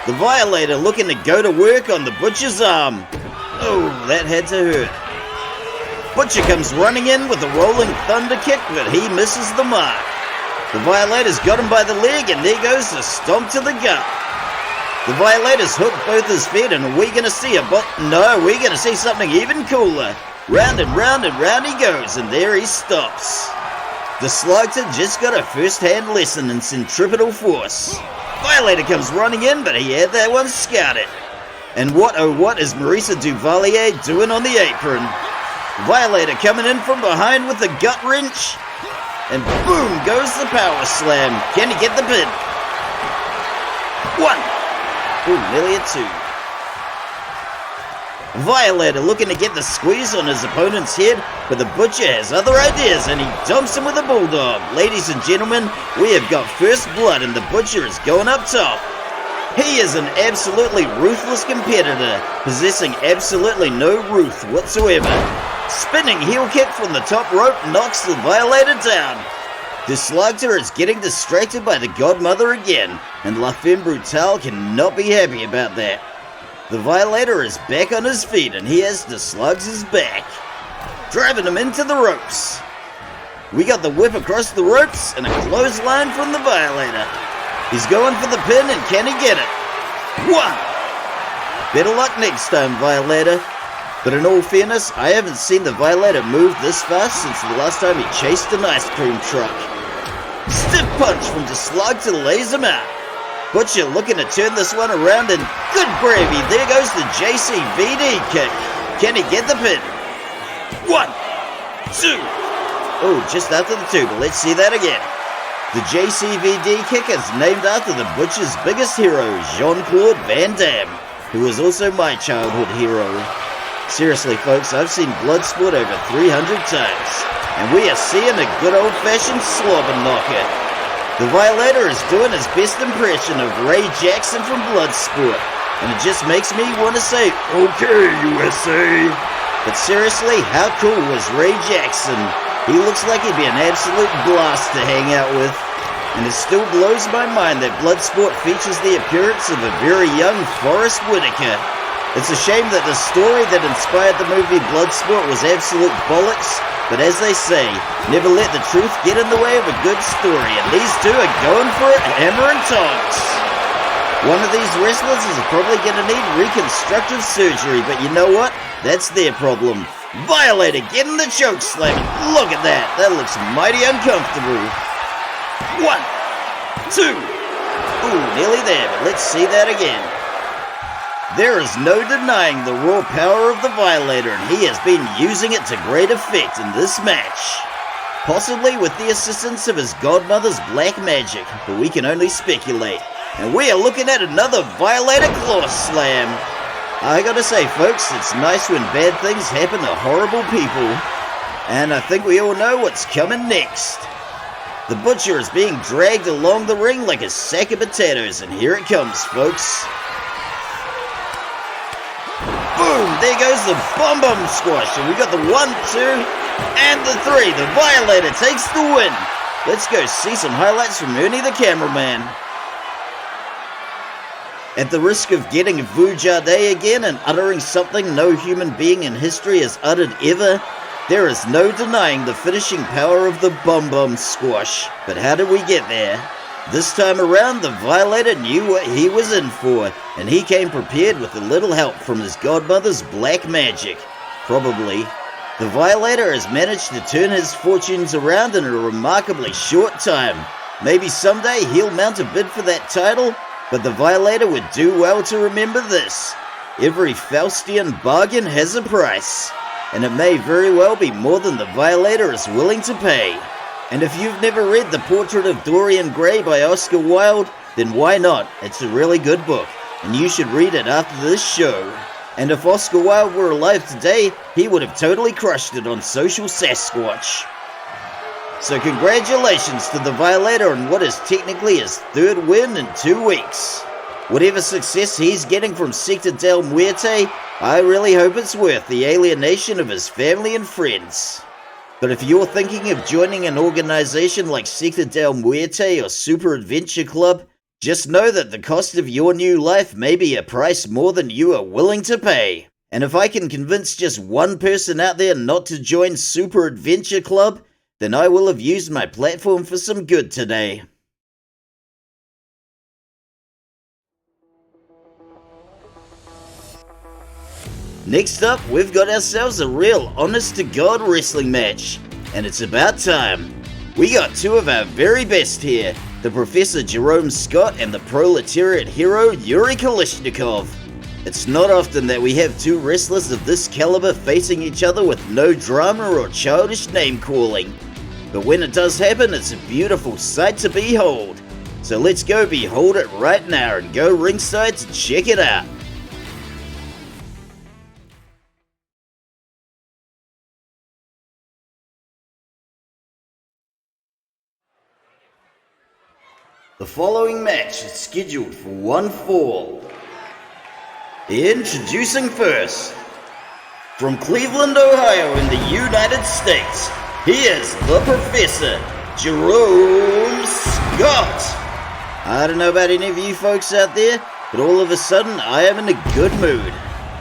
The Violator looking to go to work on the Butcher's arm. Oh, that had to hurt. Butcher comes running in with a rolling thunder kick, but he misses the mark. The Violator's got him by the leg, and there goes the stomp to the gut. The Violator's hooked both his feet, and are we going to see No, we're going to see something even cooler. Round and round and round he goes, and there he stops. The Slagter just got a first-hand lesson in centripetal force. Violator comes running in, but he had that one scouted. And what is Marisa Duvalier doing on the apron? Violator coming in from behind with the gut wrench. And boom goes the power slam. Can he get the pin? 1. Ooh, nearly a 2. Violator looking to get the squeeze on his opponent's head, but the Butcher has other ideas and he dumps him with a bulldog. Ladies and gentlemen, we have got first blood and the Butcher is going up top. He is an absolutely ruthless competitor, possessing absolutely no ruth whatsoever. Spinning heel kick from the top rope knocks the Violator down. The Slagter is getting distracted by the godmother again, and La Femme Brutale cannot be happy about that. The Violator is back on his feet and he has the Slugs' back, driving him into the ropes. We got the whip across the ropes and a clothesline from the Violator. He's going for the pin, and can he get it? 1. Better luck next time, Violator. But in all fairness, I haven't seen the Violator move this fast since the last time he chased an ice cream truck. Stiff punch from the Slagter lays him out. Butcher looking to turn this one around, and good gravy, there goes the JCVD kick. Can he get the pin? 1, 2. Oh, just after the 2, but let's see that again. The JCVD kick is named after the Butcher's biggest hero, Jean-Claude Van Damme, who was also my childhood hero. Seriously, folks, I've seen Bloodsport over 300 times, and we are seeing a good old-fashioned slobber knocker. The Violator is doing his best impression of Ray Jackson from Bloodsport, and it just makes me want to say, "Okay, USA." But seriously, how cool was Ray Jackson? He looks like he'd be an absolute blast to hang out with. And it still blows my mind that Bloodsport features the appearance of a very young Forrest Whitaker. It's a shame that the story that inspired the movie Bloodsport was absolute bollocks, But as they say, never let the truth get in the way of a good story, and these two are going for it hammer and tongs. One of these wrestlers is probably going to need reconstructive surgery, but you know what? That's their problem. Violator getting the choke slam. Look at that. That looks mighty uncomfortable. 1, 2. Ooh, nearly there, but let's see that again. There is no denying the raw power of the Violator, and he has been using it to great effect in this match. Possibly with the assistance of his godmother's black magic, but we can only speculate. And we are looking at another Violator claw slam. I gotta say, folks, it's nice when bad things happen to horrible people. And I think we all know what's coming next. The Butcher is being dragged along the ring like a sack of potatoes, and here it comes, folks. Boom! There goes the Bum Bum Squash, and we got the 1, 2, and the 3. The Violator takes the win. Let's go see some highlights from Ernie the cameraman. At the risk of getting Vujade again and uttering something no human being in history has uttered ever, there is no denying the finishing power of the Bum Bum Squash. But how did we get there? This time around, the Violator knew what he was in for, and he came prepared with a little help from his godmother's black magic. Probably. The Violator has managed to turn his fortunes around in a remarkably short time. Maybe someday he'll mount a bid for that title, but the Violator would do well to remember this. Every Faustian bargain has a price, and it may very well be more than the Violator is willing to pay. And if you've never read The Portrait of Dorian Gray by Oscar Wilde, then why not? It's a really good book, and you should read it after this show. And if Oscar Wilde were alive today, he would have totally crushed it on Social Sasquatch. So congratulations to the Violator on what is technically his 3rd win in 2 weeks. Whatever success he's getting from Sector del Muerte, I really hope it's worth the alienation of his family and friends. But if you're thinking of joining an organization like Sector del Muerte or Super Adventure Club, just know that the cost of your new life may be a price more than you are willing to pay. And if I can convince just one person out there not to join Super Adventure Club, then I will have used my platform for some good today. Next up, we've got ourselves a real honest-to-God wrestling match, and it's about time. We got 2 of our very best here, the Professor Jerome Scott and the proletariat hero Yuri Kalishnikov. It's not often that we have 2 wrestlers of this caliber facing each other with no drama or childish name-calling. But when it does happen, it's a beautiful sight to behold. So let's go behold it right now and go ringside to check it out. The following match is scheduled for 1 fall. Introducing first, from Cleveland, Ohio in the United States, he is the Professor, Jerome Scott. I don't know about any of you folks out there, but all of a sudden I am in a good mood.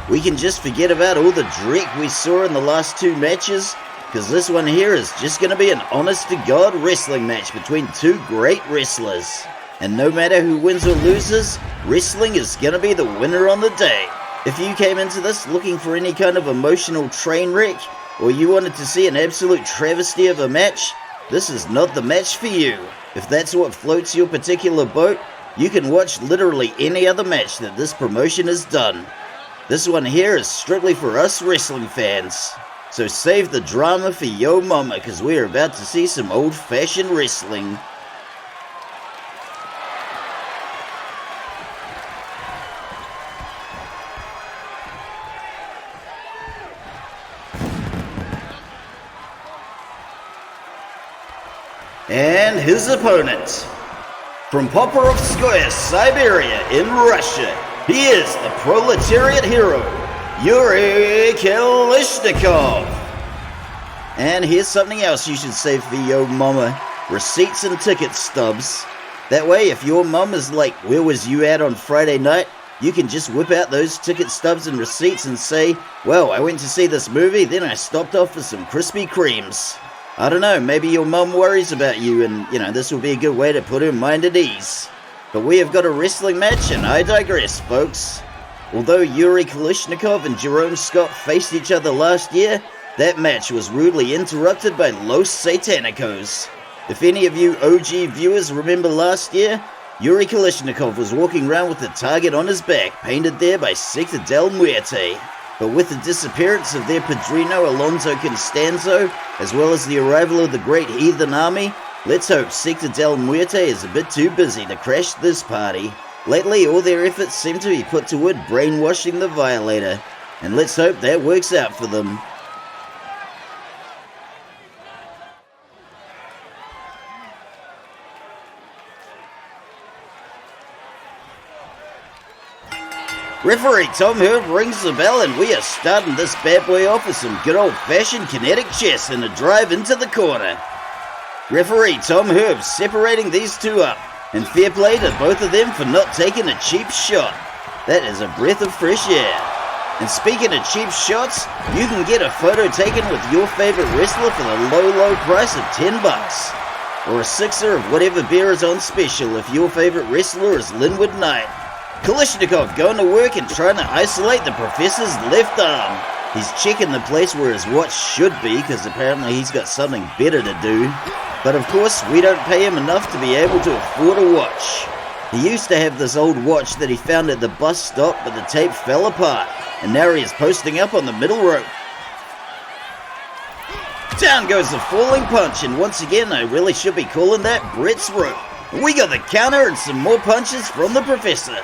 We can just forget about all the dreck we saw in the last 2 matches, because this one here is just going to be an honest-to-God wrestling match between 2 great wrestlers. And no matter who wins or loses, wrestling is going to be the winner on the day. If you came into this looking for any kind of emotional train wreck, or you wanted to see an absolute travesty of a match, this is not the match for you. If that's what floats your particular boat, you can watch literally any other match that this promotion has done. This one here is strictly for us wrestling fans. So save the drama for yo mama, because we're about to see some old-fashioned wrestling. And his opponent, from Poporovskoye, Siberia in Russia, he is the proletariat hero, Yuri Kalishnikov. And here's something else you should save for your mama, receipts and ticket stubs. That way, if your mum is like, where was you at on Friday night? you can just whip out those ticket stubs and receipts and say, well, I went to see this movie, then I stopped off for some Krispy Kremes. I don't know, maybe your mum worries about you and, this will be a good way to put her mind at ease. But we have got a wrestling match and I digress, folks. Although Yuri Kalishnikov and Jerome Scott faced each other last year, that match was rudely interrupted by Los Satanicos. If any of you OG viewers remember last year, Yuri Kalishnikov was walking around with a target on his back, painted there by Secta del Muerte. But with the disappearance of their Padrino Alonso Constanzo, as well as the arrival of the Great Heathen Army, let's hope Secta del Muerte is a bit too busy to crash this party. Lately, all their efforts seem to be put toward brainwashing the Violator, and let's hope that works out for them. Referee Tom Herb rings the bell and we are starting this bad boy off with some good old-fashioned kinetic chess and a drive into the corner. Referee Tom Herb separating these two up, and fair play to both of them for not taking a cheap shot. That is a breath of fresh air. And speaking of cheap shots, you can get a photo taken with your favorite wrestler for the low price of $10. Or a sixer of whatever beer is on special if your favorite wrestler is Linwood Knight. Kalishnikov going to work and trying to isolate the Professor's left arm. He's checking the place where his watch should be because apparently he's got something better to do. But of course, we don't pay him enough to be able to afford a watch. He used to have this old watch that he found at the bus stop, but the tape fell apart, and now he is posting up on the middle rope. Down goes the falling punch, and once again, I really should be calling that Brett's rope. We got the counter and some more punches from the Professor.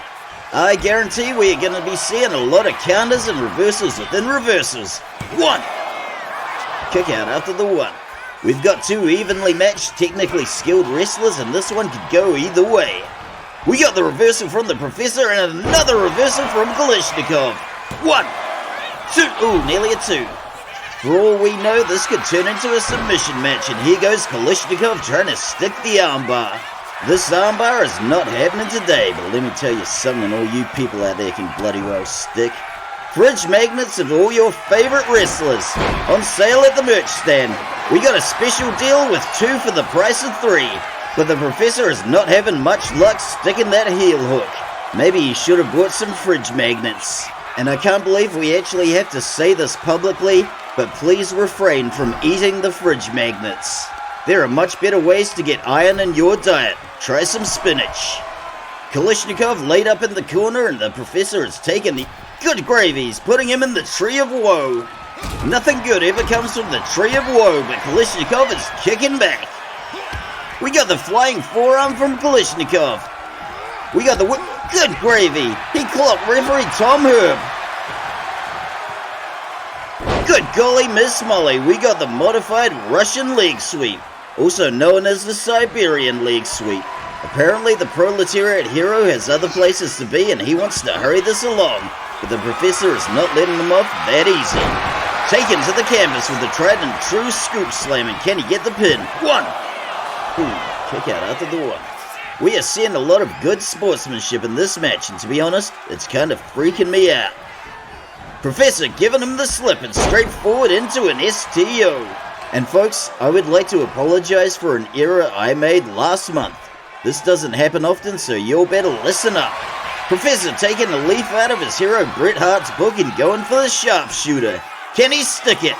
I guarantee we are going to be seeing a lot of counters and reversals within reversals. One! Kick out after the one. We've got two evenly matched, technically skilled wrestlers, and this one could go either way. We got the reversal from the Professor and another reversal from Kalishnikov. One! Two! Ooh, nearly a two. For all we know, this could turn into a submission match, and here goes Kalishnikov trying to stick the armbar. This armbar is not happening today, but let me tell you something all you people out there can bloody well stick. Fridge magnets of all your favorite wrestlers. On sale at the merch stand. We got a special deal with 2 for the price of 3. But the Professor is not having much luck sticking that heel hook. Maybe he should have bought some fridge magnets. And I can't believe we actually have to say this publicly, but please refrain from eating the fridge magnets. There are much better ways to get iron in your diet. Try some spinach. Kalishnikov laid up in the corner and the Professor has taken the... Good gravy, he's putting him in the Tree of Woe. Nothing good ever comes from the Tree of Woe, but Kalishnikov is kicking back. We got the flying forearm from Kalishnikov. We got the whip. Good gravy. He clocked referee Tom Herb. Good golly, Miss Molly. We got the modified Russian leg sweep, also known as the Siberian leg sweep. Apparently the proletariat hero has other places to be and he wants to hurry this along, but the Professor is not letting them off that easy. Taken to the canvas with a tried and true scoop slam, and can he get the pin? One! Ooh, kick out after the one. We are seeing a lot of good sportsmanship in this match, and to be honest, it's kind of freaking me out. Professor giving him the slip and straight forward into an STO. And folks, I would like to apologize for an error I made last month. This doesn't happen often, so you'll better listen up. Professor taking a leaf out of his hero Bret Hart's book and going for the sharpshooter. Can he stick it?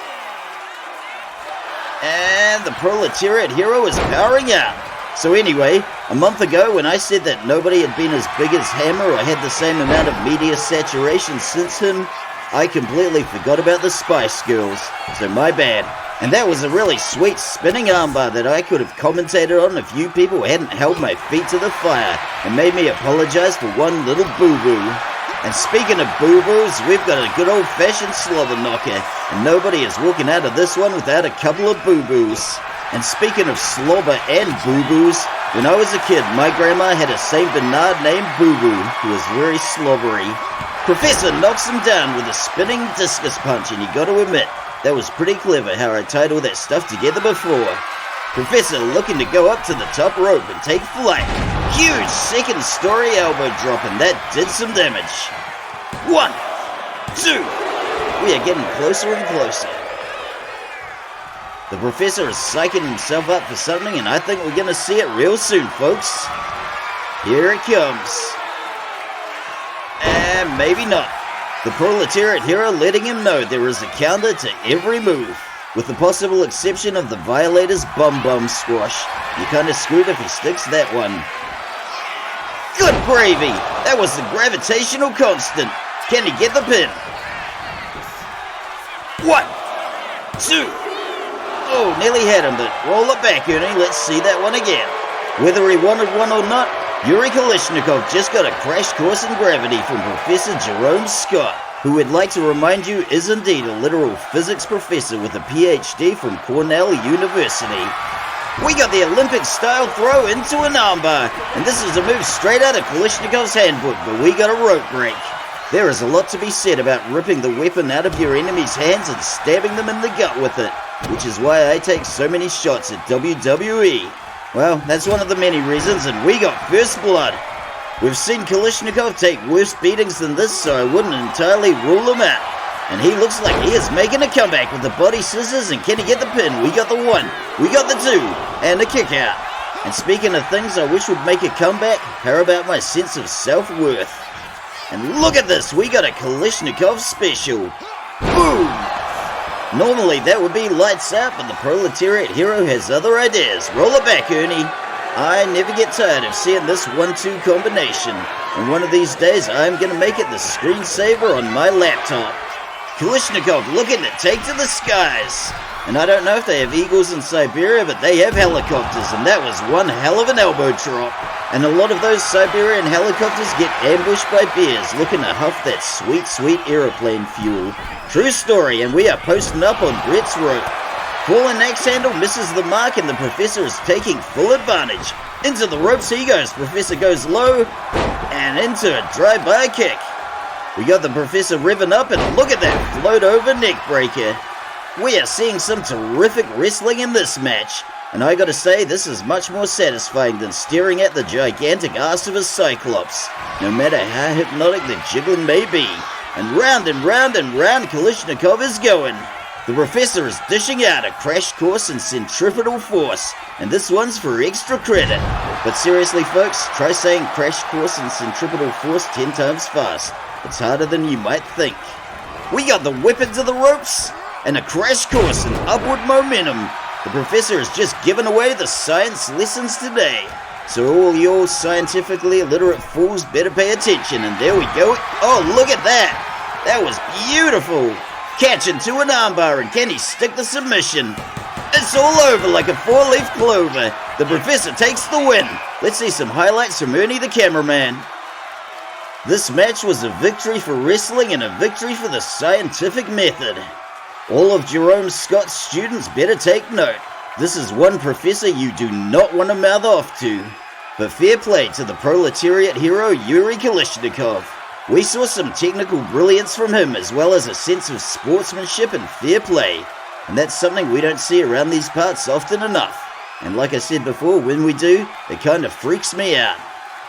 And the proletariat hero is powering out. So anyway, a month ago when I said that nobody had been as big as Hammer or had the same amount of media saturation since him, I completely forgot about the Spice Girls, so my bad. And that was a really sweet spinning armbar that I could have commentated on if you people hadn't held my feet to the fire and made me apologize for one little boo-boo. And speaking of boo-boos, we've got a good old-fashioned slobber knocker, and nobody is walking out of this one without a couple of boo-boos. And speaking of slobber and boo-boos, when I was a kid, my grandma had a Saint Bernard named Boo-Boo, who was very slobbery. Professor knocks him down with a spinning discus punch, and you got to admit, that was pretty clever how I tied all that stuff together before. Professor looking to go up to the top rope and take flight. Huge second story elbow drop, and that did some damage. 1, 2. We are getting closer and closer. The professor is psyching himself up for something, and I think we're going to see it real soon, folks. Here it comes. And maybe not. The proletariat hero letting him know there is a counter to every move. With the possible exception of the Violator's bum squash. You're kinda screwed if he sticks that one. Good gravy! That was the gravitational constant. Can he get the pin? 1, 2. Oh, nearly had him, but roll it back, Ernie. Let's see that one again. Whether he wanted one or not, Yuri Kalishnikov just got a crash course in gravity from Professor Jerome Scott, who would like to remind you is indeed a literal physics professor with a PhD from Cornell University. We got the Olympic-style throw into an armbar, and this is a move straight out of Kalishnikov's handbook, but we got a rope break. There is a lot to be said about ripping the weapon out of your enemy's hands and stabbing them in the gut with it, which is why I take so many shots at WWE. Well, that's one of the many reasons, and we got first blood. We've seen Kalishnikov take worse beatings than this, so I wouldn't entirely rule him out. And he looks like he is making a comeback with the body scissors, and can he get the pin? We got the 1, we got the 2, and a kick out. And speaking of things I wish would make a comeback, how about my sense of self-worth? And look at this, we got a Kalishnikov special. Boom! Normally that would be lights out, but the proletariat hero has other ideas. Roll it back, Ernie. I never get tired of seeing this 1-2 combination, and one of these days I'm gonna make it the screensaver on my laptop. Kalishnikov looking to take to the skies. And I don't know if they have eagles in Siberia, but they have helicopters, and that was one hell of an elbow drop. And a lot of those Siberian helicopters get ambushed by bears looking to huff that sweet, sweet aeroplane fuel. True story, and we are posting up on Brett's rope. Fallen axe handle misses the mark, and the professor is taking full advantage. Into the ropes he goes. Professor goes low, and into a drive-by kick. We got the professor revving up, and look at that float-over neck breaker. We are seeing some terrific wrestling in this match, and I gotta say, this is much more satisfying than staring at the gigantic ass of a Cyclops, no matter how hypnotic the jiggling may be. And round and round and round Kalishnikov is going. The professor is dishing out a crash course in centripetal force, and this one's for extra credit. But seriously folks, try saying crash course in centripetal force 10 times fast. It's harder than you might think. We got the whip into the ropes, and a crash course in upward momentum. The professor has just given away the science lessons today. So all you scientifically illiterate fools better pay attention, and there we go. Oh, look at that! That was beautiful! Catch into an armbar, and can he stick the submission? It's all over like a 4-leaf clover. The professor takes the win. Let's see some highlights from Ernie the cameraman. This match was a victory for wrestling and a victory for the scientific method. All of Jerome Scott's students better take note. This is one professor you do not want to mouth off to. But fair play to the proletariat hero Yuri Kalishnikov. We saw some technical brilliance from him, as well as a sense of sportsmanship and fair play. And that's something we don't see around these parts often enough. And like I said before, when we do, it kind of freaks me out.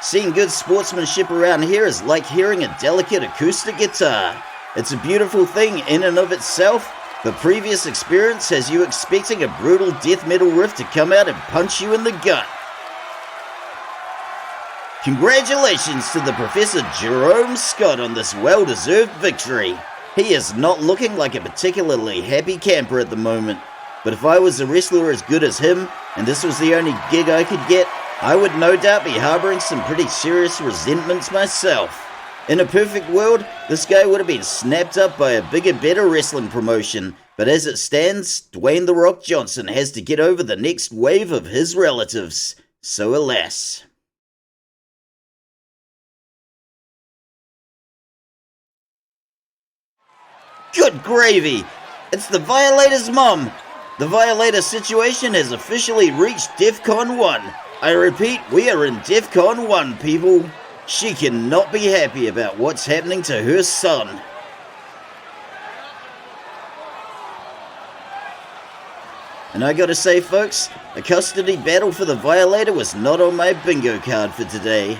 Seeing good sportsmanship around here is like hearing a delicate acoustic guitar. It's a beautiful thing in and of itself, but previous experience has you expecting a brutal death metal riff to come out and punch you in the gut. Congratulations to the Professor Jerome Scott on this well-deserved victory. He is not looking like a particularly happy camper at the moment, but if I was a wrestler as good as him, and this was the only gig I could get, I would no doubt be harboring some pretty serious resentments myself. In a perfect world, this guy would have been snapped up by a bigger, better wrestling promotion, but as it stands, Dwayne "The Rock" Johnson has to get over the next wave of his relatives. So alas. Good gravy! It's the Violator's mom! The Violator situation has officially reached DEFCON 1. I repeat, we are in DEFCON 1, people. She cannot be happy about what's happening to her son. And I gotta say, folks, a custody battle for the Violator was not on my bingo card for today.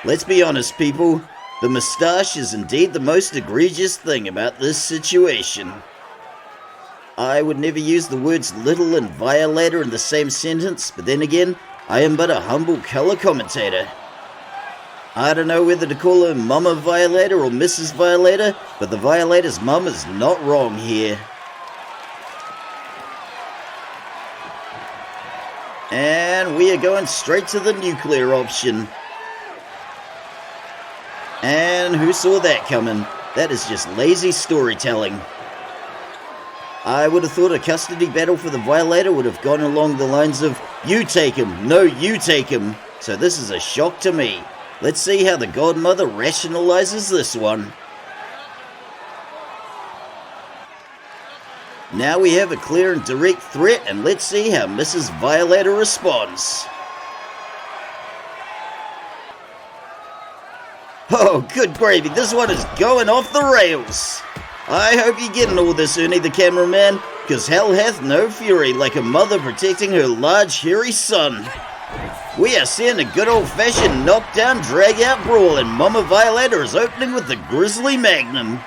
Let's be honest, people. The moustache is indeed the most egregious thing about this situation. I would never use the words little and Violator in the same sentence, but then again, I am but a humble color commentator. I don't know whether to call her Mama Violator or Mrs. Violator, but the Violator's mum is not wrong here. And we are going straight to the nuclear option. And who saw that coming? That is just lazy storytelling. I would have thought a custody battle for the Violator would have gone along the lines of, you take him, no, you take him. So this is a shock to me. Let's see how the Godmother rationalizes this one. Now we have a clear and direct threat, and let's see how Mrs. Violator responds. Oh, good gravy, this one is going off the rails. I hope you're getting all this, Ernie the cameraman, because hell hath no fury like a mother protecting her large, hairy son. We are seeing a good old-fashioned knockdown, drag-out brawl, and Mama Violator is opening with the Grizzly Magnum.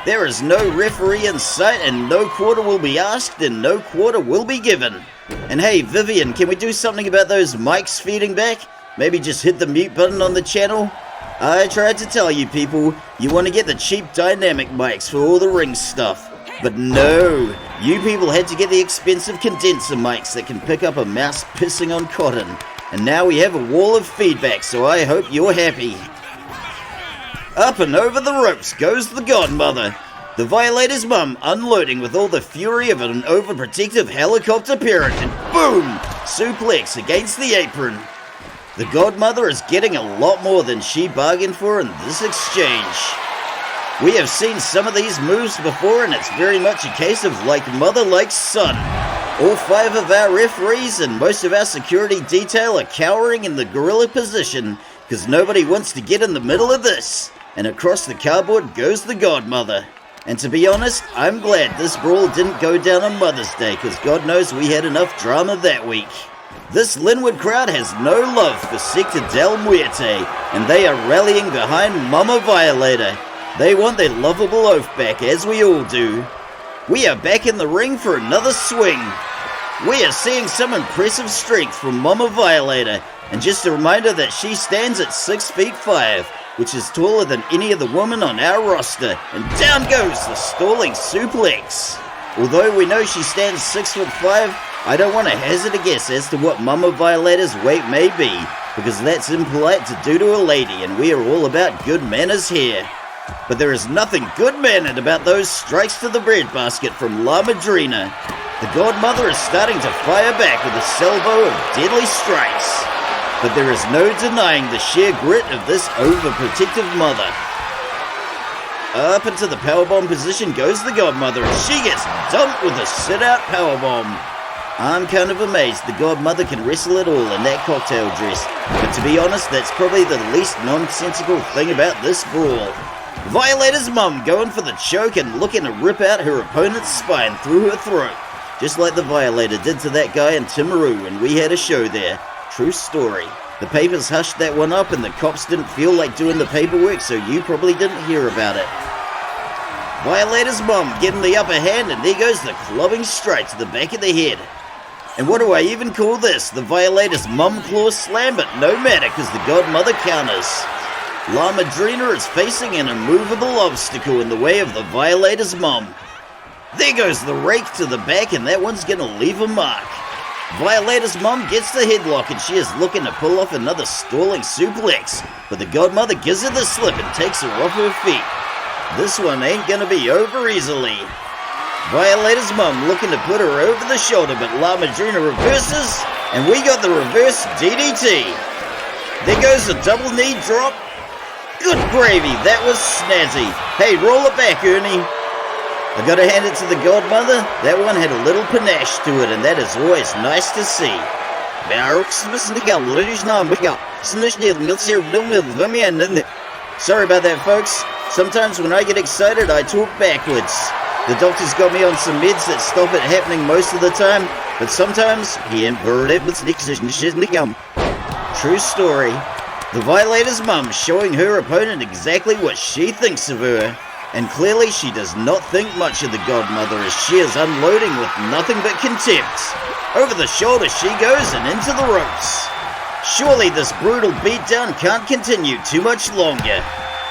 There is no referee in sight, and no quarter will be asked, and no quarter will be given. And hey, Vivian, can we do something about those mics feeding back? Maybe just hit the mute button on the channel? I tried to tell you people, you want to get the cheap dynamic mics for all the ring stuff. But no, you people had to get the expensive condenser mics that can pick up a mouse pissing on cotton. And now we have a wall of feedback, so I hope you're happy. Up and over the ropes goes the Godmother. The Violator's mum unloading with all the fury of an overprotective helicopter parent, and boom! Suplex against the apron. The Godmother is getting a lot more than she bargained for in this exchange. We have seen some of these moves before, and it's very much a case of like mother like son. All 5 of our referees and most of our security detail are cowering in the gorilla position because nobody wants to get in the middle of this. And across the cardboard goes the Godmother. And to be honest, I'm glad this brawl didn't go down on Mother's Day because God knows we had enough drama that week. This Linwood crowd has no love for Sector Del Muerte, and they are rallying behind Mama Violator. They want their lovable oath back, as we all do. We are back in the ring for another swing. We are seeing some impressive strength from Mama Violator, and just a reminder that she stands at 6'5", which is taller than any of the women on our roster, and down goes the stalling suplex. Although we know she stands 6'5", I don't want to hazard a guess as to what Mama Violator's weight may be, because that's impolite to do to a lady, and we are all about good manners here. But there is nothing good-mannered about those strikes to the breadbasket from La Madrina. The Godmother is starting to fire back with a salvo of deadly strikes. But there is no denying the sheer grit of this overprotective mother. Up into the powerbomb position goes the Godmother, and she gets dumped with a sit-out powerbomb. I'm kind of amazed the Godmother can wrestle at all in that cocktail dress, but to be honest, that's probably the least nonsensical thing about this brawl. Violator's mum going for the choke and looking to rip out her opponent's spine through her throat, just like the Violator did to that guy in Deveraux when we had a show there. True story. The papers hushed that one up and the cops didn't feel like doing the paperwork, so you probably didn't hear about it. Violator's mum getting the upper hand, and there goes the clubbing straight to the back of the head. And what do I even call this? The Violator's mum claw slam, but no matter, because the Godmother counters. La Madrina is facing an immovable obstacle in the way of the Violator's mum. There goes the rake to the back, and that one's gonna leave a mark. Violator's mum gets the headlock, and she is looking to pull off another stalling suplex, but the Godmother gives her the slip and takes her off her feet. This one ain't gonna be over easily. Violator's mum looking to put her over the shoulder, but La Madrina reverses, and we got the reverse DDT. There goes a double knee drop. Good gravy, that was snazzy. Hey, roll it back, Ernie. I gotta hand it to the Godmother. That one had a little panache to it, and that is always nice to see. Sorry about that, folks. Sometimes when I get excited, I talk backwards. The doctor's got me on some meds that stop it happening most of the time, but sometimes True story. The Violator's mum showing her opponent exactly what she thinks of her, and clearly she does not think much of the godmother as she is unloading with nothing but contempt. Over the shoulder she goes and into the ropes. Surely this brutal beatdown can't continue too much longer.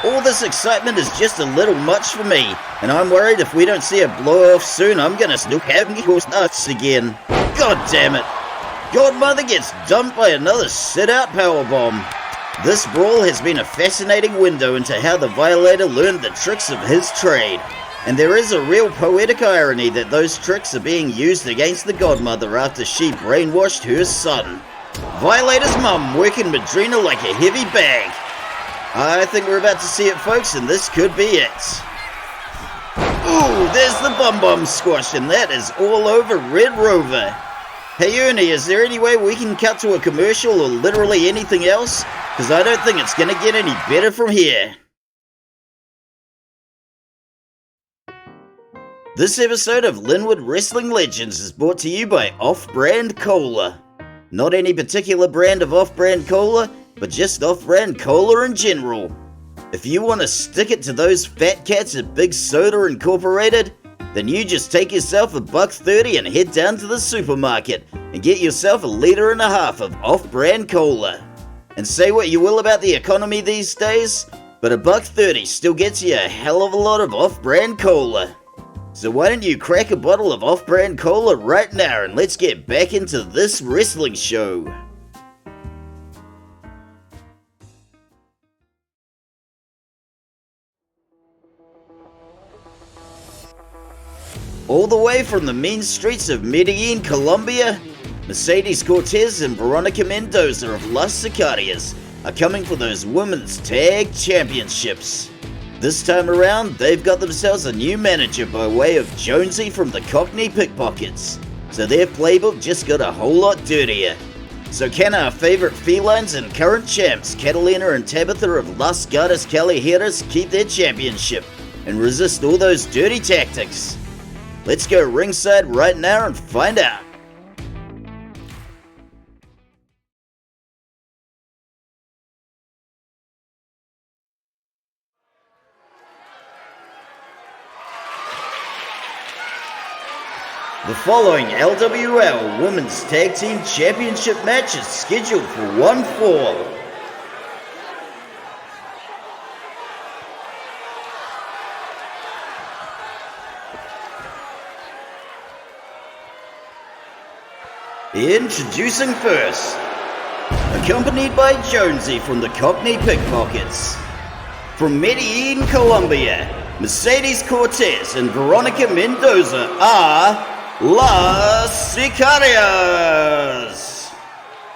All this excitement is just a little much for me, and I'm worried if we don't see a blow-off soon, I'm gonna snook having nuts again. God damn it. Godmother gets dumped by another sit-out powerbomb. This brawl has been a fascinating window into how the Violator learned the tricks of his trade. And there is a real poetic irony that those tricks are being used against the Godmother after she brainwashed her son. Violator's mum working Madrina like a heavy bag. I think we're about to see it, folks, and this could be it. Ooh, there's the bum-bum squash, and that is all over Red Rover. Hey Ernie, is there any way we can cut to a commercial or literally anything else? Because I don't think it's going to get any better from here. This episode of Linwood Wrestling Legends is brought to you by Off-Brand Cola. Not any particular brand of off-brand cola, but just off-brand cola in general. If you want to stick it to those fat cats at Big Soda Incorporated, then you just take yourself $1.30 and head down to the supermarket and get yourself 1.5 liters of off-brand cola. And say what you will about the economy these days, but $1.30 still gets you a hell of a lot of off-brand cola. So why don't you crack a bottle of off-brand cola right now and let's get back into this wrestling show. All the way from the mean streets of Medellin, Colombia, Mercedes Cortez and Veronica Mendoza of Las Sicarias are coming for those women's tag championships. This time around, they've got themselves a new manager by way of Jonesy from the Cockney Pickpockets, so their playbook just got a whole lot dirtier. So can our favourite felines and current champs, Catalina and Tabitha of Las Gatas Callejeras, keep their championship and resist all those dirty tactics? Let's go ringside right now and find out. The following LWL Women's Tag Team Championship match is scheduled for one fall. Introducing first, accompanied by Jonesy from the Cockney Pickpockets. From Medellin, Colombia, Mercedes Cortez and Veronica Mendoza are Las Sicarias.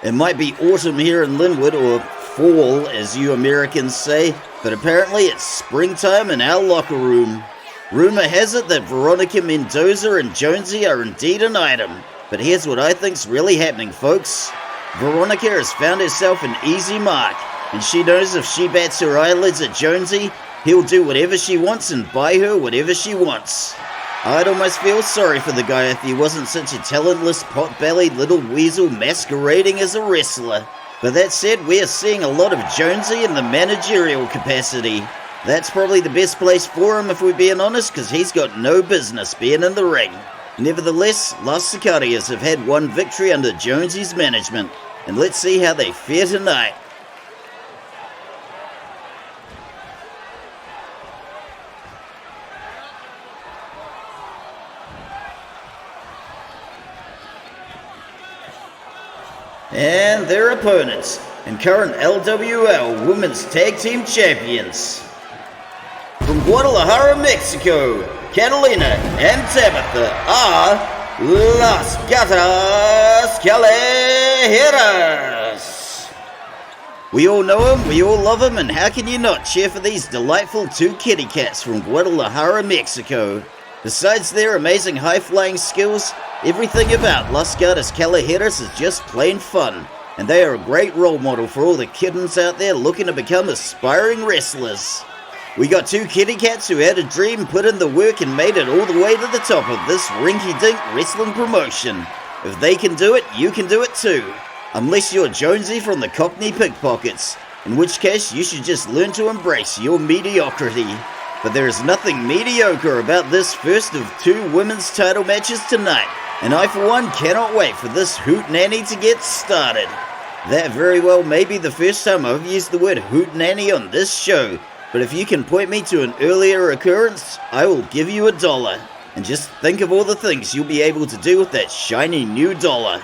It might be autumn here in Linwood, or fall as you Americans say, but apparently it's springtime in our locker room. Rumor has it that Veronica Mendoza and Jonesy are indeed an item. But here's what I think's really happening, folks. Veronica has found herself an easy mark, and she knows if she bats her eyelids at Jonesy, he'll do whatever she wants and buy her whatever she wants. I'd almost feel sorry for the guy if he wasn't such a talentless, pot-bellied little weasel masquerading as a wrestler. But that said, we are seeing a lot of Jonesy in the managerial capacity. That's probably the best place for him if we're being honest, because he's got no business being in the ring. Nevertheless, Las Sicarias have had one victory under Jonesy's management, and let's see how they fare tonight. And their opponents, and current LWL Women's Tag Team Champions. From Guadalajara, Mexico, Catalina and Tabitha are Las Gatas Callejeras. We all know them, we all love them, and how can you not cheer for these delightful two kitty cats from Guadalajara, Mexico? Besides their amazing high-flying skills, everything about Las Gatas Callejeras is just plain fun, and they are a great role model for all the kittens out there looking to become aspiring wrestlers. We got two kitty cats who had a dream, put in the work, and made it all the way to the top of this rinky-dink wrestling promotion. If they can do it, you can do it too. Unless you're Jonesy from the Cockney Pickpockets, in which case you should just learn to embrace your mediocrity. But there is nothing mediocre about this first of two women's title matches tonight, and I for one cannot wait for this hootenanny to get started. That very well may be the first time I've used the word hootenanny on this show, but if you can point me to an earlier occurrence, I will give you $1. And just think of all the things you'll be able to do with that shiny new dollar.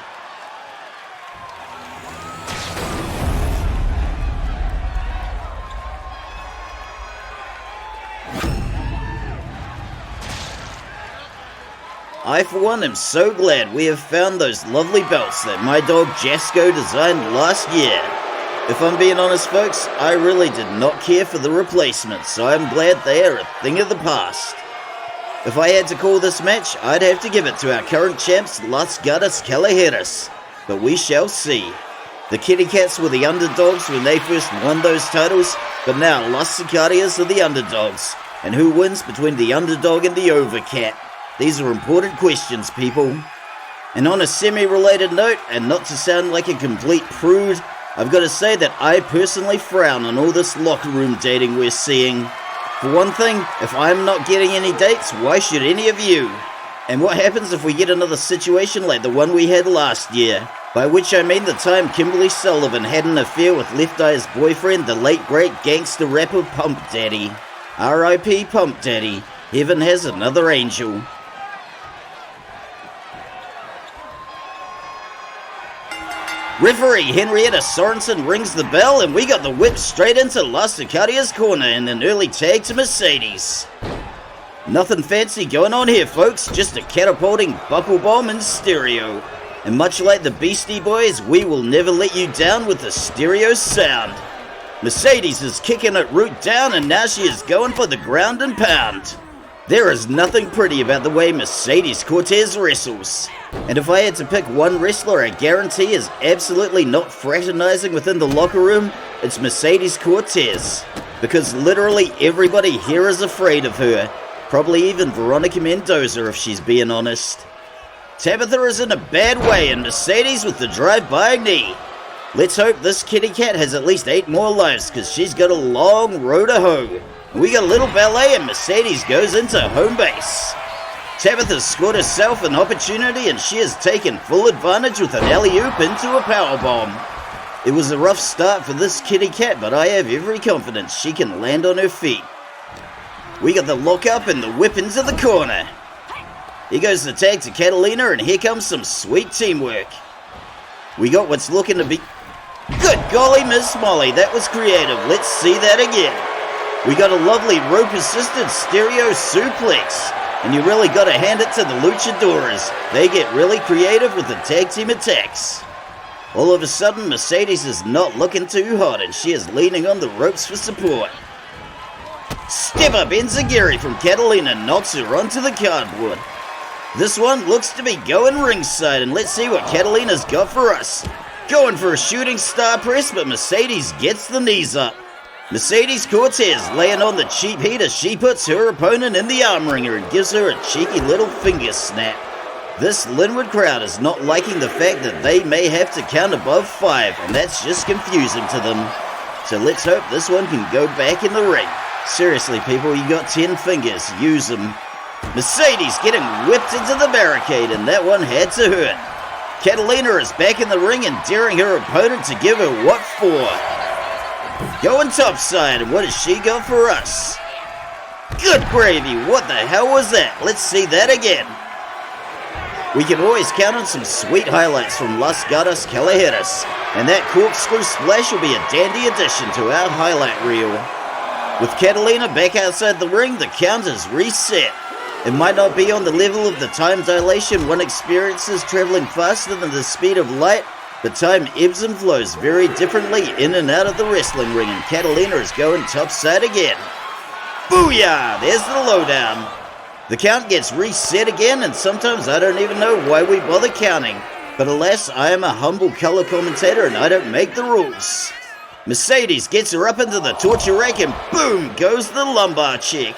I for one am so glad we have found those lovely belts that my dog Jasco designed last year. If I'm being honest folks, I really did not care for the replacements, so I'm glad they are a thing of the past. If I had to call this match, I'd have to give it to our current champs Las Gatas Callejeras, but we shall see. The Kitty Cats were the underdogs when they first won those titles, but now Las Sicarias are the underdogs, and who wins between the underdog and the overcat? These are important questions, people. And on a semi-related note, and not to sound like a complete prude, I've got to say that I personally frown on all this locker room dating we're seeing. For one thing, if I'm not getting any dates, why should any of you? And what happens if we get another situation like the one we had last year? By which I mean the time Kimberly Sullivan had an affair with Left Eye's boyfriend, the late great gangster rapper Pump Daddy. R.I.P. Pump Daddy. Heaven has another angel. Referee Henrietta Sorensen rings the bell, and we got the whip straight into Las Sicarias' corner in an early tag to Mercedes. Nothing fancy going on here, folks, just a catapulting buckle bomb in stereo. And much like the Beastie Boys, we will never let you down with the stereo sound. Mercedes is kicking it root down, and now she is going for the ground and pound. There is nothing pretty about the way Mercedes Cortez wrestles. And if I had to pick one wrestler I guarantee is absolutely not fraternizing within the locker room, it's Mercedes Cortez. Because literally everybody here is afraid of her. Probably even Veronica Mendoza if she's being honest. Tabitha is in a bad way, and Mercedes with the drive-by knee. Let's hope this kitty cat has at least 8 more lives, because she's got a long road to hoe. We got a little ballet, and Mercedes goes into home base. Tabitha's scored herself an opportunity, and she has taken full advantage with an alley-oop into a powerbomb. It was a rough start for this kitty cat, but I have every confidence she can land on her feet. We got the lock-up and the whip into the corner. Here goes the tag to Catalina, and here comes some sweet teamwork. We got what's looking to be... Good golly, Miss Molly, that was creative. Let's see that again. We got a lovely rope-assisted stereo suplex. And you really got to hand it to the Luchadoras. They get really creative with the tag team attacks. All of a sudden, Mercedes is not looking too hot, and she is leaning on the ropes for support. Step up enziguri from Catalina knocks her onto the cardboard. This one looks to be going ringside, and let's see what Catalina's got for us. Going for a shooting star press, but Mercedes gets the knees up. Mercedes Cortez laying on the cheap heat as she puts her opponent in the arm wringer and gives her a cheeky little finger snap. This Linwood crowd is not liking the fact that they may have to count above 5, and that's just confusing to them. So let's hope this one can go back in the ring. Seriously people, you got 10 fingers, use them. Mercedes getting whipped into the barricade, and that one had to hurt. Catalina is back in the ring and daring her opponent to give her what for. Going topside, and what has she got for us? Good gravy, what the hell was that? Let's see that again. We can always count on some sweet highlights from Las Gatas Callejeras, and that corkscrew splash will be a dandy addition to our highlight reel. With Catalina back outside the ring, the count is reset. It might not be on the level of the time dilation one experiences traveling faster than the speed of light, but time ebbs and flows very differently in and out of the wrestling ring, and Catalina is going topside again. Booyah! There's the lowdown. The count gets reset again, and sometimes I don't even know why we bother counting. But alas, I am a humble color commentator and I don't make the rules. Mercedes gets her up into the torture rack and boom goes the lumbar check.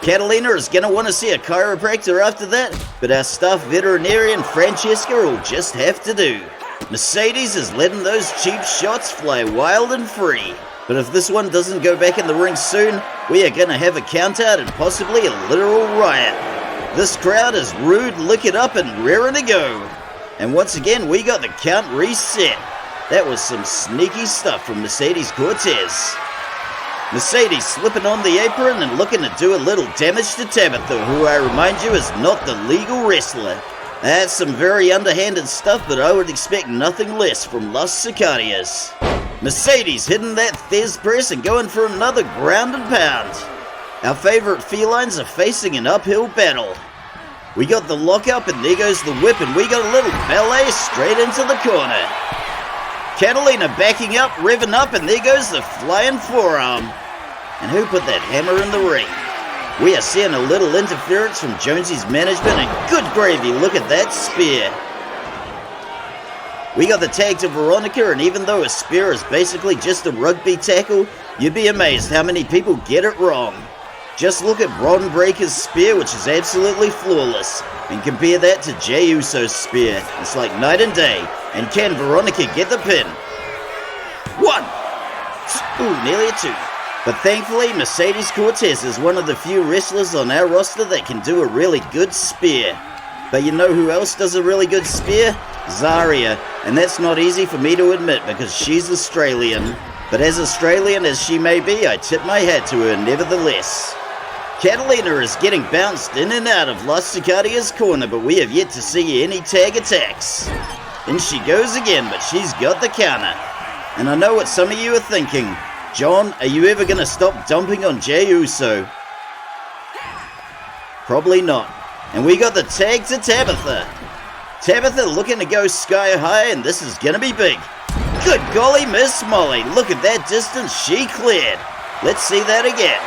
Catalina is going to want to see a chiropractor after that, but our staff veterinarian Francesca will just have to do. Mercedes is letting those cheap shots fly wild and free. But if this one doesn't go back in the ring soon, we are going to have a countout and possibly a literal riot. This crowd is rude, lick it up, and raring to go. And once again, we got the count reset. That was some sneaky stuff from Mercedes Cortez. Mercedes slipping on the apron and looking to do a little damage to Tabitha, who I remind you is not the legal wrestler. That's some very underhanded stuff, but I would expect nothing less from Los Sicarias. Mercedes hitting that Thez press and going for another ground and pound. Our favorite felines are facing an uphill battle. We got the lockup and there goes the whip, and we got a little ballet straight into the corner. Catalina backing up, revving up, and there goes the flying forearm. And who put that hammer in the ring? We are seeing a little interference from Jonesy's management, and good gravy, look at that spear. We got the tag to Veronica, and even though a spear is basically just a rugby tackle, you'd be amazed how many people get it wrong. Just look at Bron Breaker's spear, which is absolutely flawless, and compare that to Jey Uso's spear. It's like night and day. And can Veronica get the pin? 1! Ooh, nearly a 2. But thankfully, Mercedes Cortez is one of the few wrestlers on our roster that can do a really good spear. But you know who else does a really good spear? Zarya. And that's not easy for me to admit because she's Australian. But as Australian as she may be, I tip my hat to her nevertheless. Catalina is getting bounced in and out of Los Sicarias' corner, but we have yet to see any tag attacks. In she goes again, but she's got the counter. And I know what some of you are thinking. John, are you ever going to stop dumping on Jey Uso? Probably not. And we got the tag to Tabitha. Tabitha looking to go sky high, and this is going to be big. Good golly, Miss Molly. Look at that distance she cleared. Let's see that again.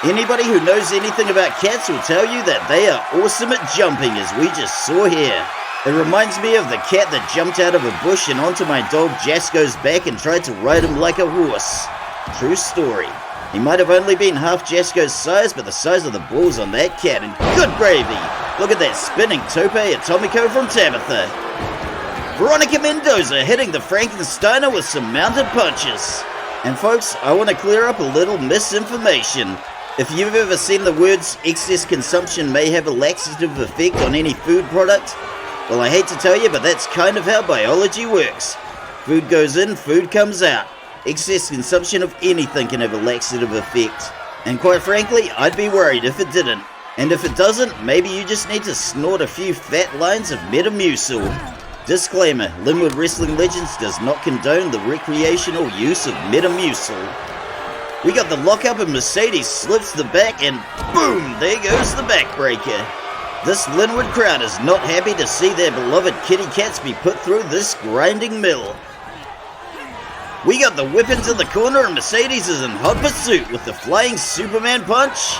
Anybody who knows anything about cats will tell you that they are awesome at jumping, as we just saw here. It reminds me of the cat that jumped out of a bush and onto my dog Jasko's back and tried to ride him like a horse. True story. He might have only been half Jasko's size, but the size of the balls on that cat, and good gravy! Look at that spinning tope atomico from Tabitha. Veronica Mendoza hitting the Frankensteiner with some mounted punches. And folks, I want to clear up a little misinformation. If you've ever seen the words excess consumption may have a laxative effect on any food product, well, I hate to tell you, but that's kind of how biology works. Food goes in, food comes out. Excess consumption of anything can have a laxative effect. And quite frankly, I'd be worried if it didn't. And if it doesn't, maybe you just need to snort a few fat lines of Metamucil. Disclaimer, Linwood Wrestling Legends does not condone the recreational use of Metamucil. We got the lockup and Mercedes slips the back and boom, there goes the backbreaker. This Linwood crowd is not happy to see their beloved kitty cats be put through this grinding mill. We got the whip into the corner and Mercedes is in hot pursuit with the flying Superman punch.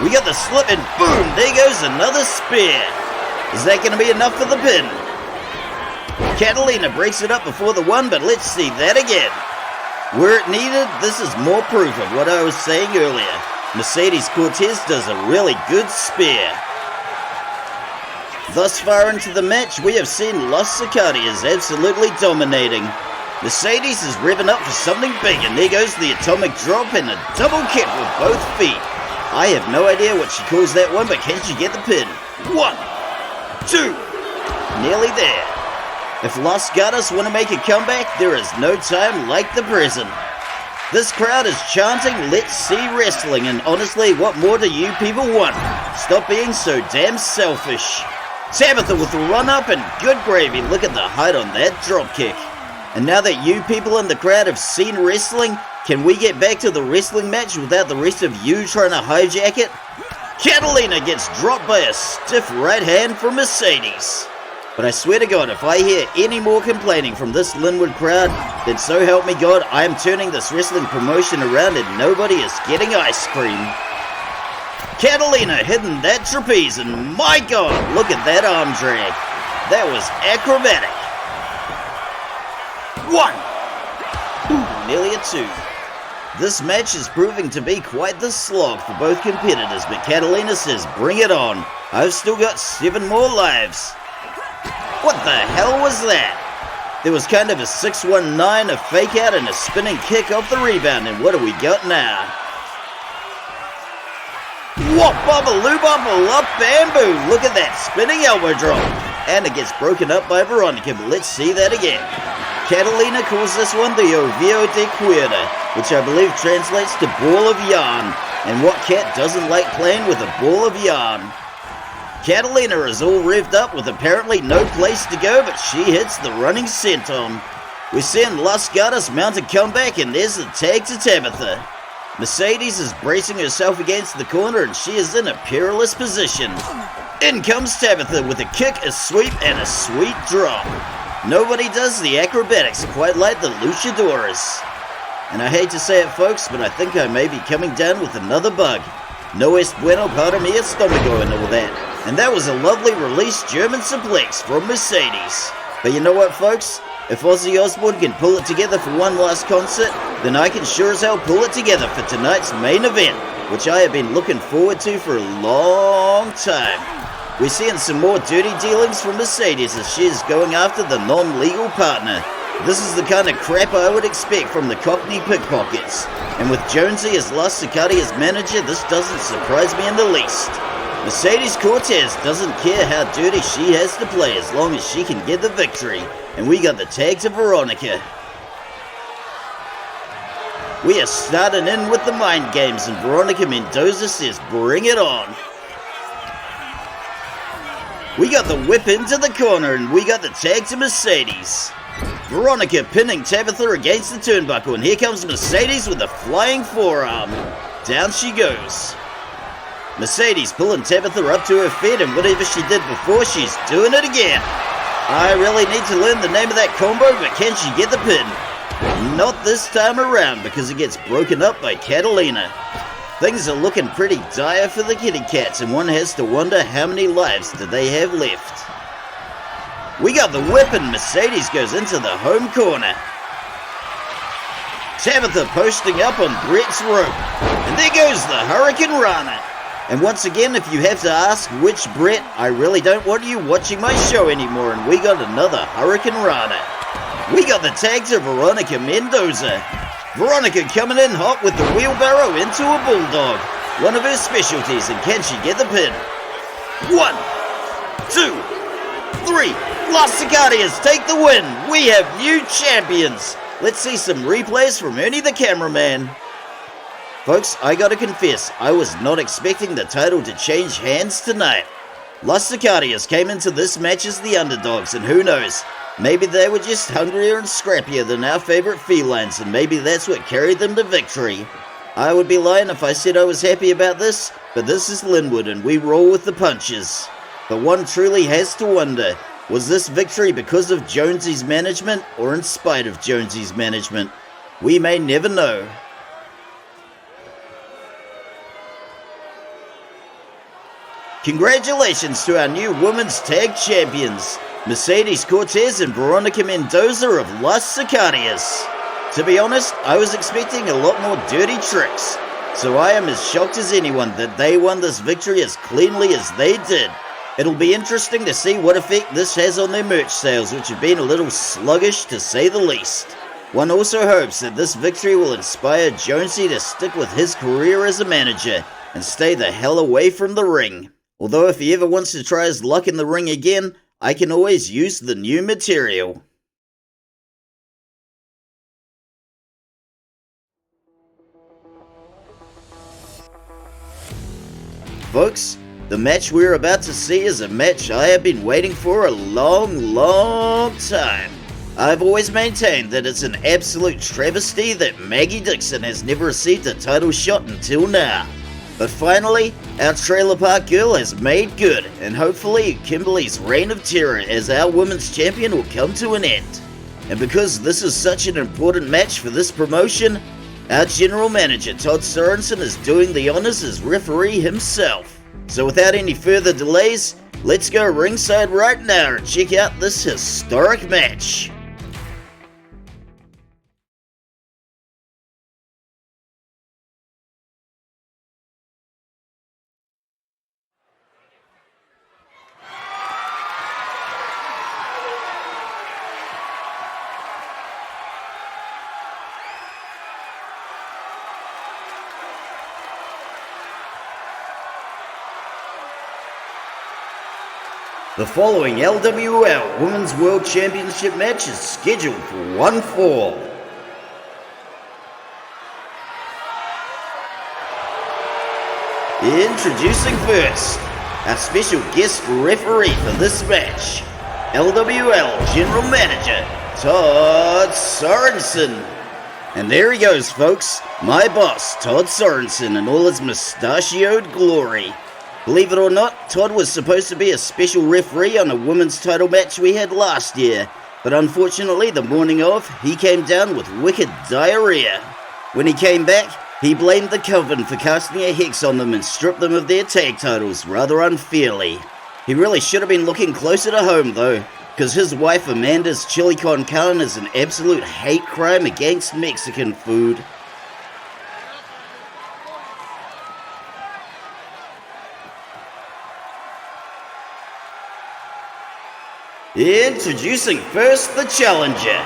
We got the slip and boom, there goes another spear. Is that going to be enough for the pin? Catalina breaks it up before the one, but let's see that again. Where it needed, this is more proof of what I was saying earlier. Mercedes Cortez does a really good spear. Thus far into the match, we have seen Los Sicarias absolutely dominating. Mercedes is revving up for something big, and there goes the atomic drop and a double kick with both feet. I have no idea what she calls that one, but can she get the pin? 1, 2, nearly there. If Los Gatas want to make a comeback, there is no time like the present. This crowd is chanting, "Let's see wrestling," and honestly, what more do you people want? Stop being so damn selfish. Tabitha with the run up and good gravy, look at the height on that drop kick. And now that you people in the crowd have seen wrestling, can we get back to the wrestling match without the rest of you trying to hijack it? Catalina gets dropped by a stiff right hand from Mercedes. But I swear to God, if I hear any more complaining from this Linwood crowd, then so help me God, I am turning this wrestling promotion around and nobody is getting ice cream. Catalina hitting that trapeze, and my God, look at that arm drag. That was acrobatic. 1, Nearly a 2. This match is proving to be quite the slog for both competitors, but Catalina says bring it on. I've still got 7 more lives. What the hell was that? There was kind of a 619, a fake out, and a spinning kick off the rebound, and what do we got now? Whoop, bubble, loo bubble, up bamboo. Look at that, spinning elbow drop. And it gets broken up by Veronica, but let's see that again. Catalina calls this one the Ovio de Cuerda, which I believe translates to ball of yarn. And what cat doesn't like playing with a ball of yarn? Catalina is all revved up with apparently no place to go, but she hits the running senton. We're seeing Las Gatas mount a comeback, and there's the tag to Tabitha. Mercedes is bracing herself against the corner, and she is in a perilous position. In comes Tabitha with a kick, a sweep, and a sweet drop. Nobody does the acrobatics quite like the luchadoras. And I hate to say it, folks, but I think I may be coming down with another bug. No es bueno para mi estómago and all that. And that was a lovely release German suplex from Mercedes. But you know what, folks? If Ozzy Osbourne can pull it together for one last concert, then I can sure as hell pull it together for tonight's main event, which I have been looking forward to for a long time. We're seeing some more dirty dealings from Mercedes as she is going after the non-legal partner. This is the kind of crap I would expect from the Cockney pickpockets. And with Jonesy as Las Sicarias manager, this doesn't surprise me in the least. Mercedes Cortez doesn't care how dirty she has to play as long as she can get the victory. And we got the tag to Veronica. We are starting in with the mind games, and Veronica Mendoza says bring it on. We got the whip into the corner, and we got the tag to Mercedes. Veronica pinning Tabitha against the turnbuckle, and here comes Mercedes with a flying forearm. Down she goes. Mercedes pulling Tabitha up to her feet, and whatever she did before, she's doing it again. I really need to learn the name of that combo, but can she get the pin? Not this time around, because it gets broken up by Catalina. Things are looking pretty dire for the kitty cats, and one has to wonder how many lives do they have left. We got the whip, and Mercedes goes into the home corner. Tabitha posting up on Brett's rope, and there goes the Hurricane Rana. And once again, if you have to ask which Brett, I really don't want you watching my show anymore, and we got another Hurricane Rana. We got the tag to Veronica Mendoza. Veronica coming in hot with the wheelbarrow into a bulldog, one of her specialties, and can she get the pin? 1, 2, 3, Las Sicarias take the win. We have new champions. Let's see some replays from Ernie the cameraman. Folks, I gotta confess, I was not expecting the title to change hands tonight. Las Sicarias came into this match as the underdogs, and who knows, maybe they were just hungrier and scrappier than our favorite felines, and maybe that's what carried them to victory. I would be lying if I said I was happy about this, but this is Linwood, and we roll with the punches. But one truly has to wonder, was this victory because of Jonesy's management, or in spite of Jonesy's management? We may never know. Congratulations to our new Women's Tag Champions, Mercedes Cortez and Veronica Mendoza of Las Sicarias. To be honest, I was expecting a lot more dirty tricks, so I am as shocked as anyone that they won this victory as cleanly as they did. It'll be interesting to see what effect this has on their merch sales, which have been a little sluggish to say the least. One also hopes that this victory will inspire Jonesy to stick with his career as a manager and stay the hell away from the ring. Although if he ever wants to try his luck in the ring again, I can always use the new material. Folks, the match we're about to see is a match I have been waiting for a long time. I've always maintained that it's an absolute travesty that Maggie Dixon has never received a title shot until now. But finally, our Trailer Park Girl has made good, and hopefully Kimberly's reign of terror as our women's champion will come to an end. And because this is such an important match for this promotion, our general manager Todd Sorensen is doing the honors as referee himself. So without any further delays, let's go ringside right now and check out this historic match. The following LWL Women's World Championship match is scheduled for one fall. Introducing first, our special guest referee for this match, LWL General Manager Todd Sorensen. And there he goes, folks, my boss, Todd Sorensen, in all his mustachioed glory. Believe it or not, Todd was supposed to be a special referee on a women's title match we had last year, but unfortunately the morning of, he came down with wicked diarrhea. When he came back, he blamed the Coven for casting a hex on them and stripped them of their tag titles rather unfairly. He really should have been looking closer to home though, because his wife Amanda's chili con carne is an absolute hate crime against Mexican food. Introducing first the challenger.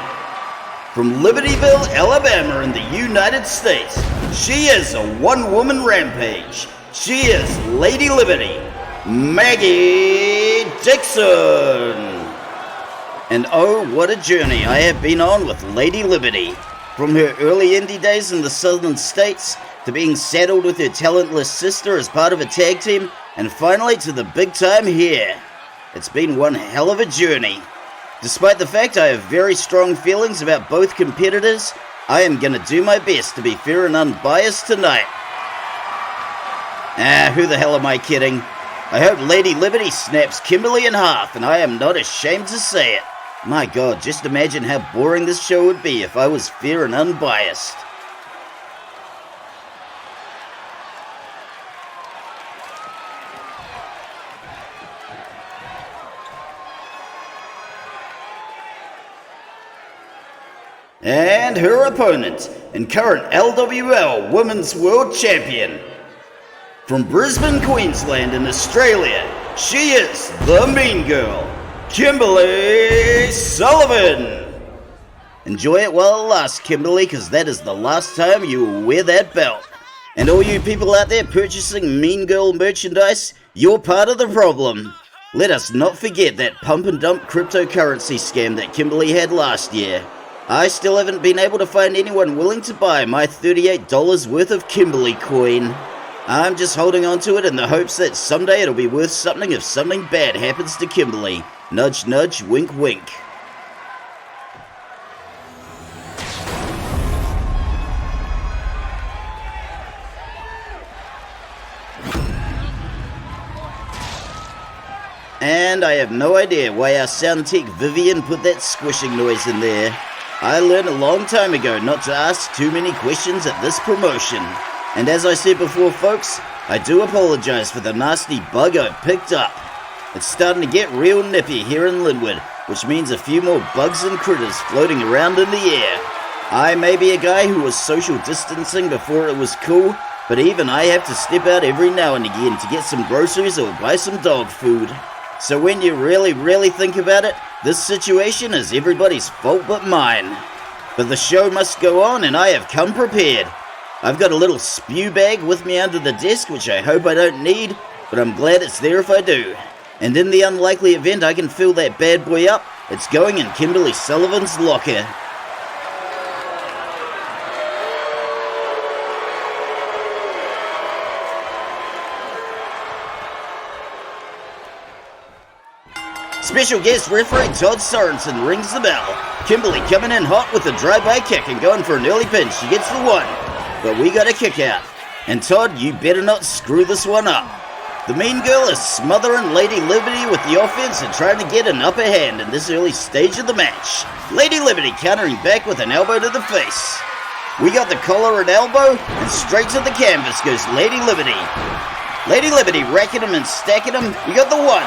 From Libertyville, Alabama in the United States, she is a one-woman rampage. She is Lady Liberty, Maggie Dixon. And oh, what a journey I have been on with Lady Liberty. From her early indie days in the southern states, to being saddled with her talentless sister as part of a tag team, and finally to the big time here. It's been one hell of a journey. Despite the fact I have very strong feelings about both competitors, I am gonna do my best to be fair and unbiased tonight. Who the hell am I kidding? I hope Lady Liberty snaps Kimberly in half, and I am not ashamed to say it. My god, just imagine how boring this show would be if I was fair and unbiased. And her opponent, and current LWL Women's World Champion. From Brisbane, Queensland in Australia, she is the Mean Girl, Kimberly Sullivan. Enjoy it while it lasts, Kimberly, because that is the last time you will wear that belt. And all you people out there purchasing Mean Girl merchandise, you're part of the problem. Let us not forget that pump and dump cryptocurrency scam that Kimberly had last year. I still haven't been able to find anyone willing to buy my $38 worth of Kimberly coin. I'm just holding on to it in the hopes that someday it'll be worth something if something bad happens to Kimberly. Nudge nudge, wink wink. And I have no idea why our sound tech Vivian put that squishing noise in there. I learned a long time ago not to ask too many questions at this promotion. And as I said before, folks, I do apologize for the nasty bug I've picked up. It's starting to get real nippy here in Linwood, which means a few more bugs and critters floating around in the air. I may be a guy who was social distancing before it was cool, but even I have to step out every now and again to get some groceries or buy some dog food. So when you really think about it, this situation is everybody's fault but mine. But the show must go on and I have come prepared. I've got a little spew bag with me under the desk which I hope I don't need, but I'm glad it's there if I do. And in the unlikely event I can fill that bad boy up, it's going in Kimberly Sullivan's locker. Special guest referee Todd Sorensen rings the bell. Kimberly coming in hot with a drive-by kick and going for an early pin. She gets the one, but we got a kick out. And Todd, you better not screw this one up. The Mean Girl is smothering Lady Liberty with the offense and trying to get an upper hand in this early stage of the match. Lady Liberty countering back with an elbow to the face. We got the collar and elbow, and straight to the canvas goes Lady Liberty. Lady Liberty racking them and stacking them. We got the one.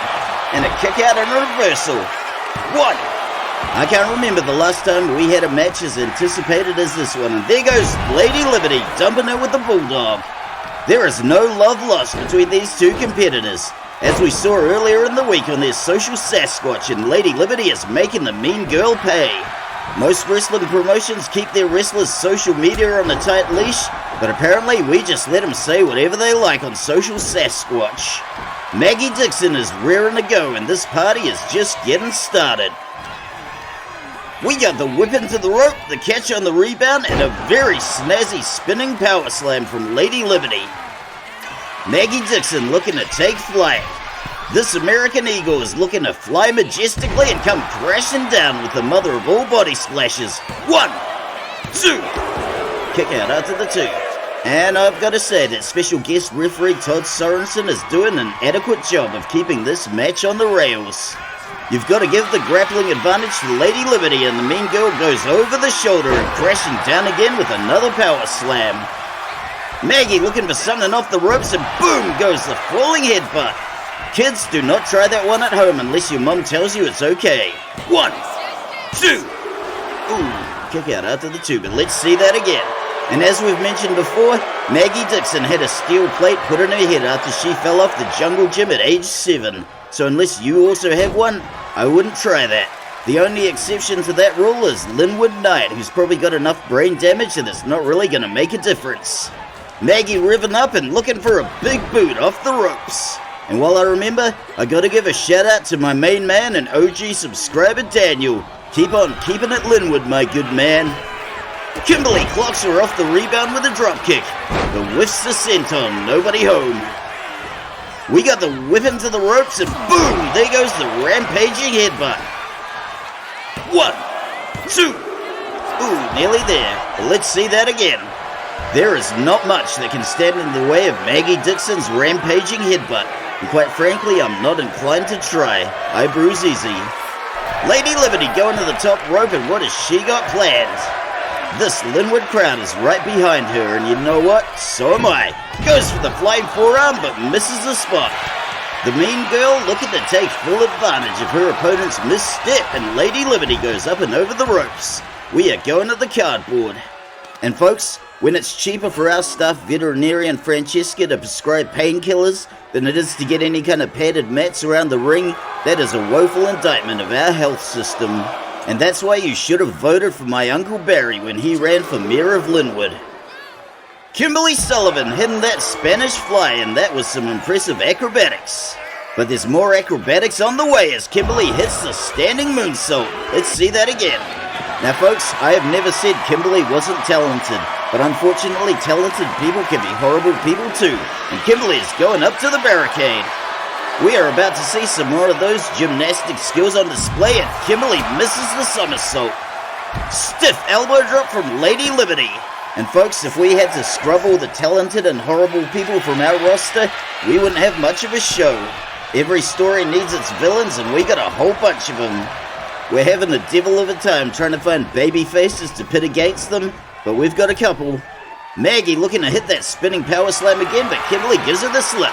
And a kick out and a reversal. One. I can't remember the last time we had a match as anticipated as this one. And there goes Lady Liberty dumping it with the Bulldog. There is no love lost between these two competitors, as we saw earlier in the week on their social Sasquatch, and Lady Liberty is making the Mean Girl pay. Most wrestling promotions keep their wrestlers' social media on a tight leash, but apparently we just let them say whatever they like on social Sasquatch. Maggie Dixon is rearing to go, and this party is just getting started. We got the whip into the rope, the catch on the rebound, and a very snazzy spinning power slam from Lady Liberty. Maggie Dixon looking to take flight. This American Eagle is looking to fly majestically and come crashing down with the mother of all body splashes. 1, 2. Kick out after the 2. And I've got to say that special guest referee Todd Sorensen is doing an adequate job of keeping this match on the rails. You've got to give the grappling advantage to Lady Liberty, and the mean girl goes over the shoulder and crashing down again with another power slam. Maggie looking for something off the ropes, and boom goes the falling headbutt. Kids, do not try that one at home unless your mum tells you it's okay. 1, 2. Ooh, kick out after the 2, but let's see that again. And as we've mentioned before, Maggie Dixon had a steel plate put in her head after she fell off the jungle gym at age 7. So unless you also have one, I wouldn't try that. The only exception to that rule is Linwood Knight, who's probably got enough brain damage that it's not really going to make a difference. Maggie revving up and looking for a big boot off the ropes. And while I remember, I gotta give a shout out to my main man and OG subscriber Daniel. Keep on keeping it Linwood, my good man. Kimberly clocks her off the rebound with a drop kick. The whiffs the senton, nobody home. We got the whip into the ropes, and boom, there goes the rampaging headbutt. 1, 2. Ooh, nearly there. But let's see that again. There is not much that can stand in the way of Maggie Dixon's rampaging headbutt. And quite frankly, I'm not inclined to try. I bruise easy. Lady Liberty going to the top rope, and what has she got planned? This Linwood crowd is right behind her, and you know what? So am I. Goes for the flying forearm, but misses the spot. The mean girl looking to take full advantage of her opponent's misstep, and Lady Liberty goes up and over the ropes. We are going to the cardboard. And folks, when it's cheaper for our staff veterinarian Francesca to prescribe painkillers than it is to get any kind of padded mats around the ring, that is a woeful indictment of our health system. And that's why you should have voted for my Uncle Barry when he ran for mayor of Linwood. Kimberly Sullivan hitting that Spanish fly, and that was some impressive acrobatics. But there's more acrobatics on the way as Kimberly hits the standing moonsault. Let's see that again. Now folks, I have never said Kimberly wasn't talented, but unfortunately talented people can be horrible people too, and Kimberly is going up to the barricade. We are about to see some more of those gymnastic skills on display, and Kimberly misses the somersault. Stiff elbow drop from Lady Liberty. And folks, if we had to scrub all the talented and horrible people from our roster, we wouldn't have much of a show. Every story needs its villains, and we got a whole bunch of them. We're having the devil of a time trying to find baby faces to pit against them, but we've got a couple. Maggie looking to hit that spinning power slam again, but Kimberly gives her the slip.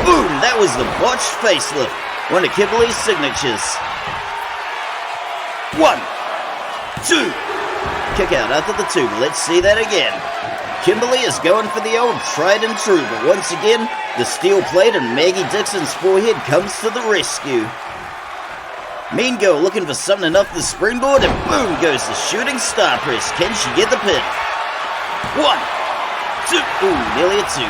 Boom! That was the botched facelift. One of Kimberly's signatures. 1, 2. Kick out after the 2. Let's see that again. Kimberly is going for the old tried and true, but once again, the steel plate and Maggie Dixon's forehead comes to the rescue. Mean Girl looking for something off the springboard, and boom goes the shooting star press. Can she get the pin? 1, 2. Ooh, nearly a 2.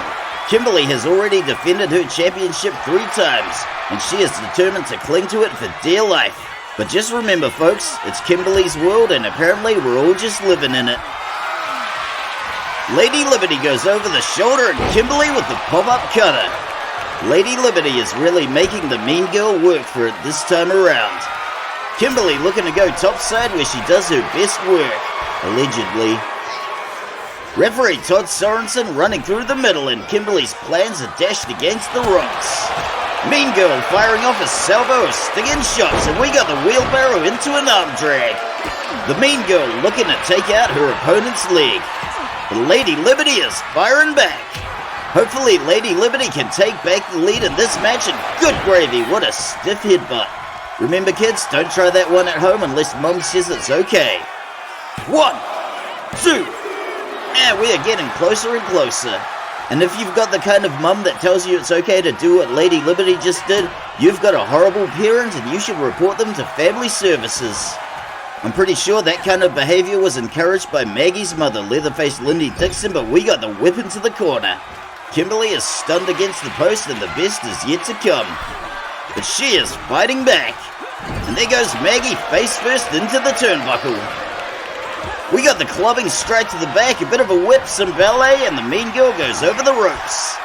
Kimberly has already defended her championship 3 times, and she is determined to cling to it for dear life. But just remember folks, it's Kimberly's world, and apparently we're all just living in it. Lady Liberty goes over the shoulder, and Kimberly with the pop-up cutter. Lady Liberty is really making the mean girl work for it this time around. Kimberly looking to go topside where she does her best work, allegedly. Referee Todd Sorensen running through the middle, and Kimberly's plans are dashed against the rocks. Mean Girl firing off a salvo of stinging shots, and we got the wheelbarrow into an arm drag. The Mean Girl looking to take out her opponent's leg. But Lady Liberty is firing back. Hopefully Lady Liberty can take back the lead in this match, and good gravy, what a stiff headbutt. Remember kids, don't try that one at home unless Mom says it's okay. 1, 2. And we are getting closer and closer. And if you've got the kind of mum that tells you it's okay to do what Lady Liberty just did, you've got a horrible parent and you should report them to family services. I'm pretty sure that kind of behavior was encouraged by Maggie's mother, Leatherface Lindy Dixon, but we got the whip into the corner. Kimberly is stunned against the post and the best is yet to come. But she is fighting back. And there goes Maggie face first into the turnbuckle. We got the clubbing straight to the back, a bit of a whip, some ballet, and the mean girl goes over the ropes.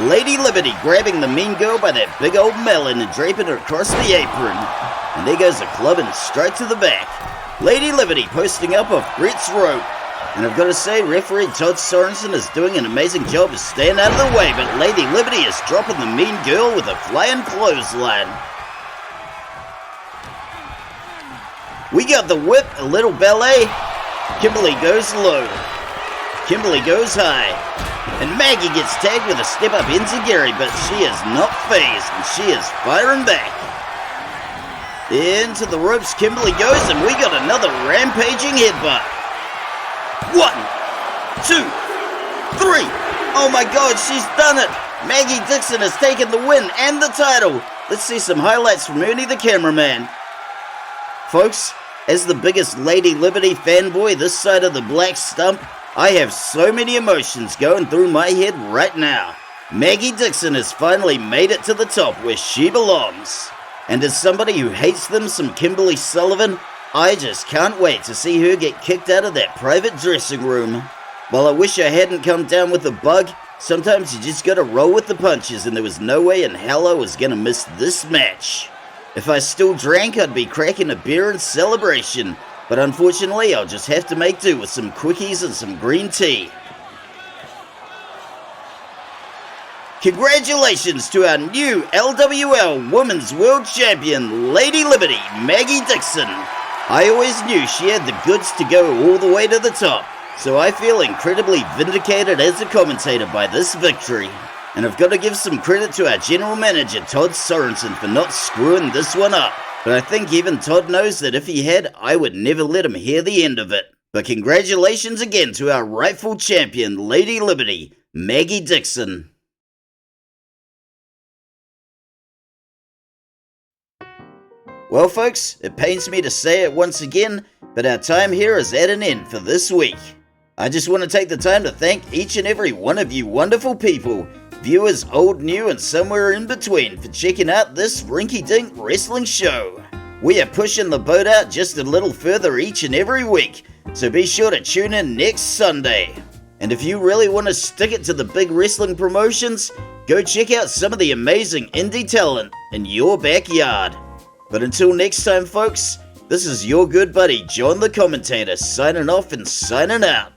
Lady Liberty grabbing the mean girl by that big old melon and draping her across the apron. And there goes the clubbing straight to the back. Lady Liberty posting up off Brett's rope. And I've got to say, referee Todd Sorensen is doing an amazing job of staying out of the way, but Lady Liberty is dropping the mean girl with a flying clothesline. We got the whip, a little ballet. Kimberly goes low. Kimberly goes high. And Maggie gets tagged with a step-up enziguri, but she is not phased, and she is firing back. Into the ropes Kimberly goes, and we got another rampaging headbutt. 1, 2, 3. Oh my god, she's done it. Maggie Dixon has taken the win and the title. Let's see some highlights from Ernie the cameraman. Folks, as the biggest Lady Liberty fanboy this side of the black stump, I have so many emotions going through my head right now. Maggie Dixon has finally made it to the top where she belongs. And as somebody who hates them some Kimberly Sullivan, I just can't wait to see her get kicked out of that private dressing room. While I wish I hadn't come down with a bug, sometimes you just gotta roll with the punches, and there was no way in hell I was gonna miss this match. If I still drank, I'd be cracking a beer in celebration, but unfortunately I'll just have to make do with some quickies and some green tea. Congratulations to our new LWL Women's World Champion, Lady Liberty, Maggie Dixon. I always knew she had the goods to go all the way to the top, so I feel incredibly vindicated as a commentator by this victory. And I've got to give some credit to our general manager, Todd Sorensen, for not screwing this one up. But I think even Todd knows that if he had, I would never let him hear the end of it. But congratulations again to our rightful champion, Lady Liberty, Maggie Dixon. Well folks, it pains me to say it once again, but our time here is at an end for this week. I just want to take the time to thank each and every one of you wonderful people, viewers old, new, and somewhere in between, for checking out this rinky-dink wrestling show. We are pushing the boat out just a little further each and every week, so be sure to tune in next Sunday. And if you really want to stick it to the big wrestling promotions, go check out some of the amazing indie talent in your backyard. But until next time folks, this is your good buddy John the Commentator signing off and signing out.